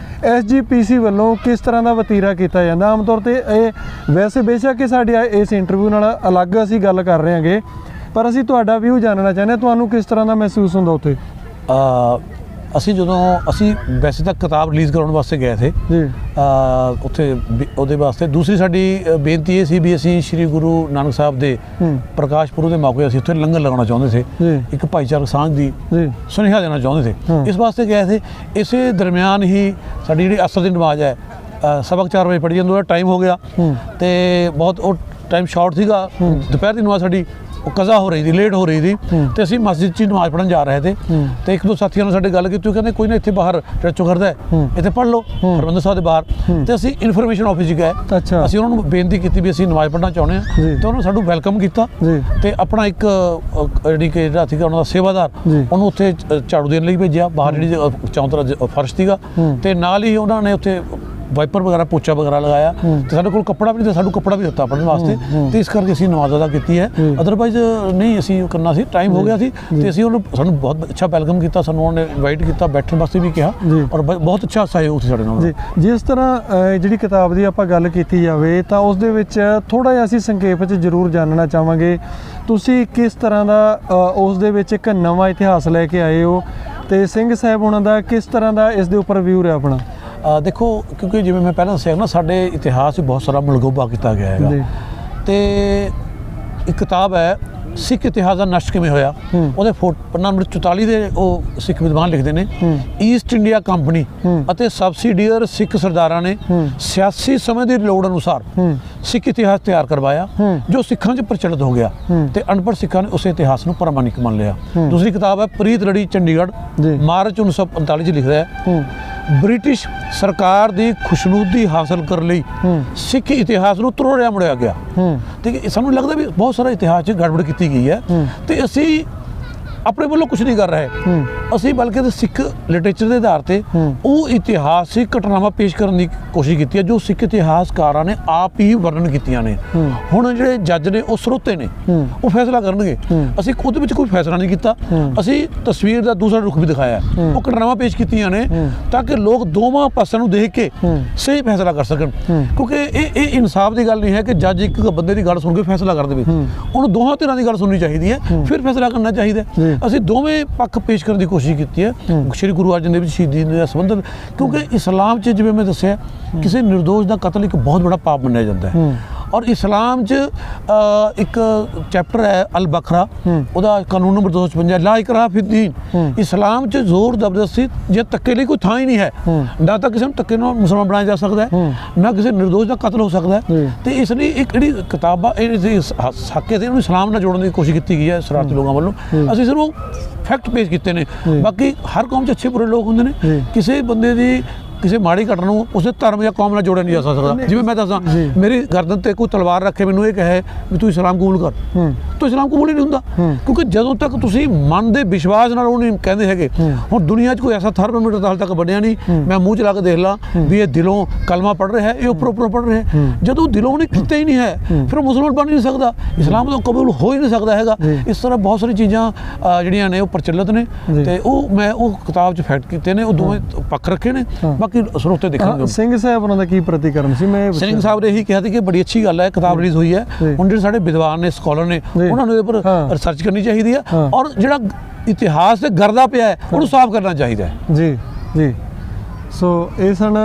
SGPC ਵੱਲੋਂ ਕਿਸ ਤਰ੍ਹਾਂ ਦਾ ਵਤੀਰਾ ਕੀਤਾ ਜਾਂਦਾ? ਆਮ ਤੌਰ ਤੇ ਇਹ ਵੈਸੇ ਬੇਸ਼ੱਕ ਕਿ ਸਾਡੇ ਇਸ ਇੰਟਰਵਿਊ ਨਾਲ ਅਲੱਗ ਅਸੀਂ ਗੱਲ ਕਰ ਰਹੇ ਹਾਂਗੇ, ਪਰ ਅਸੀਂ ਤੁਹਾਡਾ ਵਿਊ ਜਾਣਨਾ ਚਾਹੁੰਦੇ ਹਾਂ, ਤੁਹਾਨੂੰ ਕਿਸ ਤਰ੍ਹਾਂ ਦਾ ਮਹਿਸੂਸ ਹੁੰਦਾ ਉੱਥੇ? ਅਸੀਂ ਵੈਸੇ ਤਾਂ ਕਿਤਾਬ ਰਿਲੀਜ਼ ਕਰਾਉਣ ਵਾਸਤੇ ਗਏ ਸੀ ਜੀ, ਉੱਥੇ ਉਹਦੇ ਵਾਸਤੇ। ਦੂਸਰੀ ਸਾਡੀ ਬੇਨਤੀ ਇਹ ਸੀ ਵੀ ਅਸੀਂ ਸ਼੍ਰੀ ਗੁਰੂ ਨਾਨਕ ਸਾਹਿਬ ਦੇ ਪ੍ਰਕਾਸ਼ ਪੁਰਬ ਦੇ ਮੌਕੇ ਅਸੀਂ ਉੱਥੇ ਲੰਗਰ ਲਗਾਉਣਾ ਚਾਹੁੰਦੇ ਸੀ, ਇੱਕ ਭਾਈਚਾਰਕ ਸਾਂਝ ਦੀ ਸੁਨੇਹਾ ਦੇਣਾ ਚਾਹੁੰਦੇ ਸੀ, ਇਸ ਵਾਸਤੇ ਗਏ ਸੀ। ਇਸੇ ਦਰਮਿਆਨ ਹੀ ਸਾਡੀ ਜਿਹੜੀ ਅਸਰ ਦੀ ਨਮਾਜ਼ ਹੈ ਸਬਕ 4 ਵਜੇ ਪੜ੍ਹੀ ਜਾਂਦੀ, ਟਾਈਮ ਹੋ ਗਿਆ ਤੇ ਬਹੁਤ ਉਹ ਟਾਈਮ ਸ਼ਾਰਟ ਸੀਗਾ। ਦੁਪਹਿਰ ਦੀ ਨਮਾਜ਼ ਸਾਡੀ ਉਹ ਕਜ਼ਾ ਹੋ ਰਹੀ ਸੀ, ਲੇਟ ਹੋ ਰਹੀ ਸੀ ਤੇ ਅਸੀਂ ਮਸਜਿਦ 'ਚ ਨਮਾਜ਼ ਪੜ੍ਹਨ ਜਾ ਰਹੇ ਤੇ ਇੱਕ ਦੋ ਸਾਥੀਆਂ ਨਾਲ ਸਾਡੇ ਗੱਲ ਕੀਤੀ, ਉਹ ਕਹਿੰਦੇ ਕੋਈ ਨਾ ਇੱਥੇ ਬਾਹਰ ਜਿਹੜਾ ਚੁਗਰਦਾ ਹੈ ਇੱਥੇ ਪੜ੍ਹ ਲਓ ਹਰਿਮੰਦਰ ਸਾਹਿਬ ਦੇ ਬਾਹਰ। ਤੇ ਅਸੀਂ ਇਨਫੋਰਮੇਸ਼ਨ ਆਫਿਸ 'ਚ ਗਏ, ਅਸੀਂ ਉਹਨਾਂ ਨੂੰ ਬੇਨਤੀ ਕੀਤੀ ਵੀ ਅਸੀਂ ਨਮਾਜ਼ ਪੜ੍ਹਨਾ ਚਾਹੁੰਦੇ ਹਾਂ ਤੇ ਉਹਨਾਂ ਨੇ ਸਾਨੂੰ ਵੈਲਕਮ ਕੀਤਾ ਤੇ ਆਪਣਾ ਇੱਕ ਜਿਹੜੀ ਕਿ ਜਿਹੜਾ ਸੀਗਾ ਉਹਨਾਂ ਦਾ ਸੇਵਾਦਾਰ ਉਹਨੂੰ ਉੱਥੇ ਝਾੜੂ ਦੇਣ ਲਈ ਭੇਜਿਆ ਬਾਹਰ, ਜਿਹੜੀ ਚੌਂਤਰਾ ਫਰਸ਼ ਸੀਗਾ, ਤੇ ਨਾਲ ਹੀ ਉਹਨਾਂ ਨੇ ਉੱਥੇ ਵਾਈਪਰ ਵਗੈਰਾ ਪੋਚਾ ਵਗੈਰਾ ਲਗਾਇਆ ਤੇ ਸਾਡੇ ਕੋਲ ਕੱਪੜਾ ਵੀ ਨਹੀਂ, ਸਾਨੂੰ ਕੱਪੜਾ ਵੀ ਦਿੱਤਾ ਪੜ੍ਹਨ ਵਾਸਤੇ ਤੇ ਇਸ ਕਰਕੇ ਅਸੀਂ ਨਮਾਜ਼ ਅਦਾ ਕੀਤੀ ਹੈ। ਅਦਰਵਾਈਜ਼ ਨਹੀਂ ਅਸੀਂ ਕਰਨਾ ਸੀ, ਟਾਈਮ ਹੋ ਗਿਆ ਸੀ ਤੇ ਅਸੀਂ ਸਾਨੂੰ ਬਹੁਤ ਅੱਛਾ ਵੈਲਕਮ ਕੀਤਾ, ਸਾਨੂੰ ਉਹਨੇ ਇਨਵਾਈਟ ਕੀਤਾ, ਬੈਠਣ ਵਾਸਤੇ ਵੀ ਕਿਹਾ ਔਰ ਬਹੁਤ ਅੱਛਾ ਸਹਿਯੋਗ ਸੀ ਸਾਡੇ ਨਾਲ। ਜਿਸ ਤਰ੍ਹਾਂ ਜਿਹੜੀ ਕਿਤਾਬ ਦੀ ਆਪਾਂ ਗੱਲ ਕੀਤੀ ਜਾਵੇ ਤਾਂ ਉਸ ਦੇ ਵਿੱਚ ਥੋੜ੍ਹਾ ਜਿਹਾ ਅਸੀਂ ਸੰਖੇਪ 'ਚ ਜ਼ਰੂਰ ਜਾਣਨਾ ਚਾਹਾਂਗੇ, ਤੁਸੀਂ ਕਿਸ ਤਰ੍ਹਾਂ ਦਾ ਉਸ ਦੇ ਵਿੱਚ ਇੱਕ ਨਵਾਂ ਇਤਿਹਾਸ ਲੈ ਕੇ ਆਏ ਹੋ ਤੇ ਸਿੰਘ ਸਾਹਿਬ ਉਹਨਾਂ ਦਾ ਕਿਸ ਤਰ੍ਹਾਂ ਦਾ ਇਸ ਦੇ ਉੱਪਰ ਵਿਊ ਰਿਹਾ ਆਪਣਾ? ਦੇਖੋ, ਕਿਉਂਕਿ ਜਿਵੇਂ ਮੈਂ ਪਹਿਲਾਂ ਦੱਸਿਆ ਨਾ, ਸਾਡੇ ਇਤਿਹਾਸ 'ਚ ਬਹੁਤ ਸਾਰਾ ਮਲਗੋਬਾ ਕੀਤਾ ਗਿਆ ਹੈਗਾ ਤੇ ਇੱਕ ਕਿਤਾਬ ਹੈ ਸਿੱਖ ਇਤਿਹਾਸ ਦਾ ਨਸ਼ਟ ਕਿਵੇਂ ਹੋਇਆ, ਉਹਦੇ ਪੰਨਾ ਨੰਬਰ 44 ਦੇ ਉਹ ਸਿੱਖ ਵਿਦਵਾਨ ਲਿਖਦੇ ਨੇ, ਈਸਟ ਇੰਡੀਆ ਕੰਪਨੀ ਅਤੇ ਸਬਸਿਡੀਅਰ ਸਿੱਖ ਸਰਦਾਰਾਂ ਨੇ ਸਿਆਸੀ ਸਮੇਂ ਦੀ ਲੋੜ ਅਨੁਸਾਰ ਸਿੱਖ ਇਤਿਹਾਸ ਤਿਆਰ ਕਰਵਾਇਆ ਜੋ ਸਿੱਖਾਂ 'ਚ ਪ੍ਰਚਲਿਤ ਹੋ ਗਿਆ ਤੇ ਅਨਪੜ੍ਹ ਸਿੱਖਾਂ ਨੇ ਉਸ ਇਤਿਹਾਸ ਨੂੰ ਪ੍ਰਮਾਣਿਕ ਮੰਨ ਲਿਆ। ਦੂਸਰੀ ਕਿਤਾਬ ਹੈ ਪ੍ਰੀਤ ਲੜੀ ਚੰਡੀਗੜ੍ਹ, ਮਾਰਚ 1945 'ਚ ਲਿਖਦਾ ਹੈ, ਬ੍ਰਿਟਿਸ਼ ਸਰਕਾਰ ਦੀ ਖੁਸ਼ਨੂਦੀ ਹਾਸਲ ਕਰਨ ਲਈ ਸਿੱਖ ਇਤਿਹਾਸ ਨੂੰ ਤਰੋੜਿਆ ਮੁੜਿਆ ਗਿਆ। ਠੀਕ ਹੈ, ਸਾਨੂੰ ਲੱਗਦਾ ਵੀ ਬਹੁਤ ਸਾਰਾ ਇਤਿਹਾਸ 'ਚ ਗੜਬੜ ਕੀਤੀ ਗਈ ਹੈ ਤੇ ਅਸੀਂ ਆਪਣੇ ਵੱਲੋਂ ਕੁਝ ਨਹੀਂ ਕਰ ਰਹੇ, ਅਸੀਂ ਬਲਕਿ ਸਿੱਖ ਲਿਟਰੇਚਰ ਦੇ ਆਧਾਰ ਤੇ ਉਹ ਇਤਿਹਾਸਿਕ ਘਟਨਾਵਾਂ ਪੇਸ਼ ਕਰਨ ਦੀ ਕੋਸ਼ਿਸ਼ ਕੀਤੀ ਹੈ ਜੋ ਸਿੱਖ ਇਤਿਹਾਸਕਾਰਾਂ ਨੇ ਆਪ ਹੀ ਵਰਣਨ ਕੀਤੀਆਂ ਨੇ। ਹੁਣ ਜਿਹੜੇ ਜੱਜ ਨੇ ਉਹ ਸਰੋਤੇ ਨੇ, ਉਹ ਫੈਸਲਾ ਕਰਨਗੇ, ਅਸੀਂ ਖੁਦ ਵਿੱਚ ਕੋਈ ਫੈਸਲਾ ਨਹੀਂ ਕੀਤਾ, ਅਸੀਂ ਤਸਵੀਰ ਦਾ ਦੂਸਰਾ ਰੁਖ ਵੀ ਦਿਖਾਇਆ, ਉਹ ਘਟਨਾਵਾਂ ਪੇਸ਼ ਕੀਤੀਆਂ ਨੇ ਤਾਂ ਕਿ ਲੋਕ ਦੋਵਾਂ ਪਾਸਿਆਂ ਨੂੰ ਦੇਖ ਕੇ ਸਹੀ ਫੈਸਲਾ ਕਰ ਸਕਣ, ਕਿਉਂਕਿ ਇਹ ਇਨਸਾਫ ਦੀ ਗੱਲ ਨਹੀਂ ਹੈ ਕਿ ਜੱਜ ਇੱਕ ਬੰਦੇ ਦੀ ਗੱਲ ਸੁਣ ਕੇ ਫੈਸਲਾ ਕਰ ਦੇਵੇ, ਉਹਨੂੰ ਦੋਹਾਂ ਧਿਰਾਂ ਦੀ ਗੱਲ ਸੁਣਨੀ ਚਾਹੀਦੀ ਹੈ, ਫਿਰ ਫੈਸਲਾ ਕਰਨਾ ਚਾਹੀਦਾ। ਅਸੀਂ ਦੋਵੇਂ ਪੱਖ ਪੇਸ਼ ਕਰਨ ਦੀ ਕੋਸ਼ਿਸ਼ ਕੀਤੀ ਹੈ ਸ਼੍ਰੀ ਗੁਰੂ ਅਰਜਨ ਦੇਵ ਜੀ ਸ਼ਹੀਦੀ ਨਾਲ ਸੰਬੰਧਿਤ, ਕਿਉਂਕਿ ਇਸਲਾਮ 'ਚ ਜਿਵੇਂ ਮੈਂ ਦੱਸਿਆ ਕਿਸੇ ਨਿਰਦੋਸ਼ ਦਾ ਕਤਲ ਇੱਕ ਬਹੁਤ ਬੜਾ ਪਾਪ ਮੰਨਿਆ ਜਾਂਦਾ ਹੈ ਔਰ ਇਸਲਾਮ 'ਚ ਇੱਕ ਚੈਪਟਰ ਹੈ ਅਲ ਬਖਰਾ, ਉਹਦਾ ਕਾਨੂੰਨ ਨੰਬਰ 256 ਲਾ ਇਕਰਾਹ ਫਿ ਦੀਨ। ਇਸਲਾਮ 'ਚ ਜ਼ੋਰ ਜ਼ਬਰਦਸਤੀ ਜਾਂ ਧੱਕੇ ਲਈ ਕੋਈ ਥਾਂ ਹੀ ਨਹੀਂ ਹੈ, ਨਾ ਤਾਂ ਕਿਸੇ ਨੂੰ ਧੱਕੇ ਨਾਲ ਮੁਸਲਮਾਨ ਬਣਾਇਆ ਜਾ ਸਕਦਾ ਹੈ, ਨਾ ਕਿਸੇ ਨਿਰਦੋਸ਼ ਦਾ ਕਤਲ ਹੋ ਸਕਦਾ ਹੈ। ਤੇ ਇਸ ਲਈ ਇੱਕ ਜਿਹੜੀ ਕਿਤਾਬ ਆ ਇਹ ਸਾਕੇ ਤੇ ਉਹਨੂੰ ਇਸਲਾਮ ਨਾਲ ਜੋੜਨ ਦੀ ਕੋਸ਼ਿਸ਼ ਕੀਤੀ ਗਈ ਹੈ ਸ਼ਰਾਰਤੀ ਲੋਕਾਂ ਵੱਲੋਂ। ਅਸੀਂ ਸਿਰਫ ਫੈਕਟ ਪੇਸ਼ ਕੀਤੇ ਨੇ, ਬਾਕੀ ਹਰ ਕੌਮ 'ਚ ਅੱਛੇ ਬੁਰੇ ਲੋਕ ਹੁੰਦੇ ਨੇ, ਕਿਸੇ ਬੰਦੇ ਦੀ ਕਿਸੇ ਮਾੜੀ ਘਟਨਾ ਨੂੰ ਉਸੇ ਧਰਮ ਜਾਂ ਕੌਮ ਨਾਲ ਜੋੜਿਆ ਨਹੀਂ ਜਾ ਸਕਦਾ। ਜਿਵੇਂ ਮੈਂ ਦੱਸਾਂ, ਮੇਰੀ ਗਰਦਨ ਤੇ ਕੋਈ ਤਲਵਾਰ ਰੱਖੇ, ਮੈਨੂੰ ਇਹ ਕਹੇ ਵੀ ਤੂੰ ਇਸਲਾਮ ਕਬੂਲ ਕਰ, ਤੂੰ ਇਸਲਾਮ ਕਬੂਲ ਹੀ ਨਹੀਂ ਹੁੰਦਾ, ਕਿਉਂਕਿ ਜਦੋਂ ਤੱਕ ਤੁਸੀਂ ਮਨ ਦੇ ਵਿਸ਼ਵਾਸ ਨਾਲ ਉਹ ਨਹੀਂ ਕਹਿੰਦੇ ਹੈਗੇ। ਹੁਣ ਦੁਨੀਆ 'ਚ ਕੋਈ ਐਸਾ ਥਰਮਾਮੀਟਰ ਤਾਂ ਹਾਲ ਤੱਕ ਬਣਿਆ ਨਹੀਂ, ਮੈਂ ਮੂੰਹ 'ਚ ਲਾ ਕੇ ਦੇਖ ਲਾਂ ਵੀ ਇਹ ਦਿਲੋਂ ਕਲਮਾ ਪੜ੍ਹ ਰਿਹਾ ਹੈ, ਇਹ ਉੱਪਰੋਂ ਪੜ੍ਹ ਰਿਹਾ ਹੈ, ਜਦੋਂ ਦਿਲੋਂ ਉਹਨੇ ਕੀਤਾ ਹੀ ਨਹੀਂ ਹੈ ਫਿਰ ਉਹ ਮੁਸਲਮਾਨ ਬਣ ਨਹੀਂ ਸਕਦਾ, ਇਸਲਾਮ ਤੋਂ ਕਬੂਲ ਹੋ ਹੀ ਨਹੀਂ ਸਕਦਾ ਹੈਗਾ। ਇਸ ਤਰ੍ਹਾਂ ਬਹੁਤ ਸਾਰੀ ਚੀਜ਼ਾਂ ਜਿਹੜੀਆਂ ਨੇ ਉਹ ਪ੍ਰਚਲਿਤ ਨੇ ਤੇ ਮੈਂ ਉਹ ਕਿਤਾਬ 'ਚ ਫੈਕਟ ਕੀਤੇ ਨੇ, ਉਹ ਦੋਵੇਂ ਪੱਖ ਰੱਖੇ ਨੇ, ਬਾਕੀ ਸਰੋਤੇ ਦੇਖਣਗੇ। ਸਿੰਘ ਸਾਹਿਬ ਉਹਨਾਂ ਦਾ ਕੀ ਪ੍ਰਤੀਕਰਮ ਸੀ? ਮੈਂ ਸਿੰਘ ਸਾਹਿਬ ਨੇ ਇਹੀ ਕਿਹਾ ਸੀ ਕਿ ਬੜੀ ਅੱਛੀ ਗੱਲ ਹੈ, ਕਿਤਾਬ ਰਿਲੀਜ਼ ਹੋਈ ਹੈ, ਹੁਣ ਜਿਹੜੇ ਸਾਡੇ ਵਿਦਵਾਨ ਨੇ, ਸਕਾਲਰ ਨੇ, ਉਹਨਾਂ ਨੂੰ ਇਹਦੇ ਉੱਪਰ ਰਿਸਰਚ ਕਰਨੀ ਚਾਹੀਦੀ ਹੈ ਔਰ ਜਿਹੜਾ ਇਤਿਹਾਸ ਤੇ ਗਰਦਾ ਪਿਆ ਹੈ ਉਹਨੂੰ ਸਾਫ਼ ਕਰਨਾ ਚਾਹੀਦਾ ਹੈ। ਜੀ ਜੀ। ਸੋ ਇਹ ਸਨ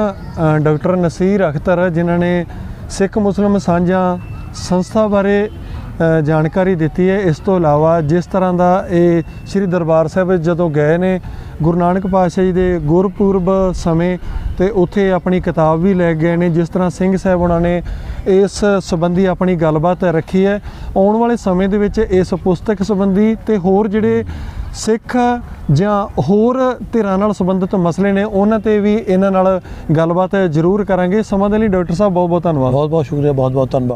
ਡਾਕਟਰ ਨਸੀਰ ਅਖਤਰ, ਜਿਨ੍ਹਾਂ ਨੇ ਸਿੱਖ ਮੁਸਲਿਮ ਸਾਂਝਾਂ ਸੰਸਥਾ ਬਾਰੇ ਜਾਣਕਾਰੀ ਦਿੱਤੀ ਹੈ। ਇਸ ਤੋਂ ਇਲਾਵਾ ਜਿਸ ਤਰ੍ਹਾਂ ਦਾ ਇਹ ਸ੍ਰੀ ਦਰਬਾਰ ਸਾਹਿਬ ਜਦੋਂ ਗਏ ਨੇ ਗੁਰੂ ਨਾਨਕ ਪਾਤਸ਼ਾਹ ਜੀ ਦੇ ਗੁਰਪੁਰਬ ਸਮੇਂ ਤੇ ਉੱਥੇ ਆਪਣੀ ਕਿਤਾਬ ਵੀ ਲੈ ਗਏ ਨੇ, ਜਿਸ ਤਰ੍ਹਾਂ ਸਿੰਘ ਸਾਹਿਬ ਉਹਨਾਂ ਨੇ ਇਸ ਸੰਬੰਧੀ ਆਪਣੀ ਗੱਲਬਾਤ ਰੱਖੀ ਹੈ। ਆਉਣ ਵਾਲੇ ਸਮੇਂ ਦੇ ਵਿੱਚ ਇਸ ਪੁਸਤਕ ਸੰਬੰਧੀ ਤੇ ਹੋਰ ਜਿਹੜੇ ਸਿੱਖ ਜਾਂ ਹੋਰ ਧਿਰਾਂ ਨਾਲ ਸੰਬੰਧਿਤ ਮਸਲੇ ਨੇ ਉਹਨਾਂ ਤੇ ਵੀ ਇਹਨਾਂ ਨਾਲ ਗੱਲਬਾਤ ਜ਼ਰੂਰ ਕਰਾਂਗੇ। ਸਮਾਂ ਦੇ ਲਈ ਡਾਕਟਰ ਸਾਹਿਬ ਬਹੁਤ ਬਹੁਤ ਧੰਨਵਾਦ। ਬਹੁਤ ਬਹੁਤ ਸ਼ੁਕਰੀਆ, ਬਹੁਤ ਬਹੁਤ ਧੰਨਵਾਦ।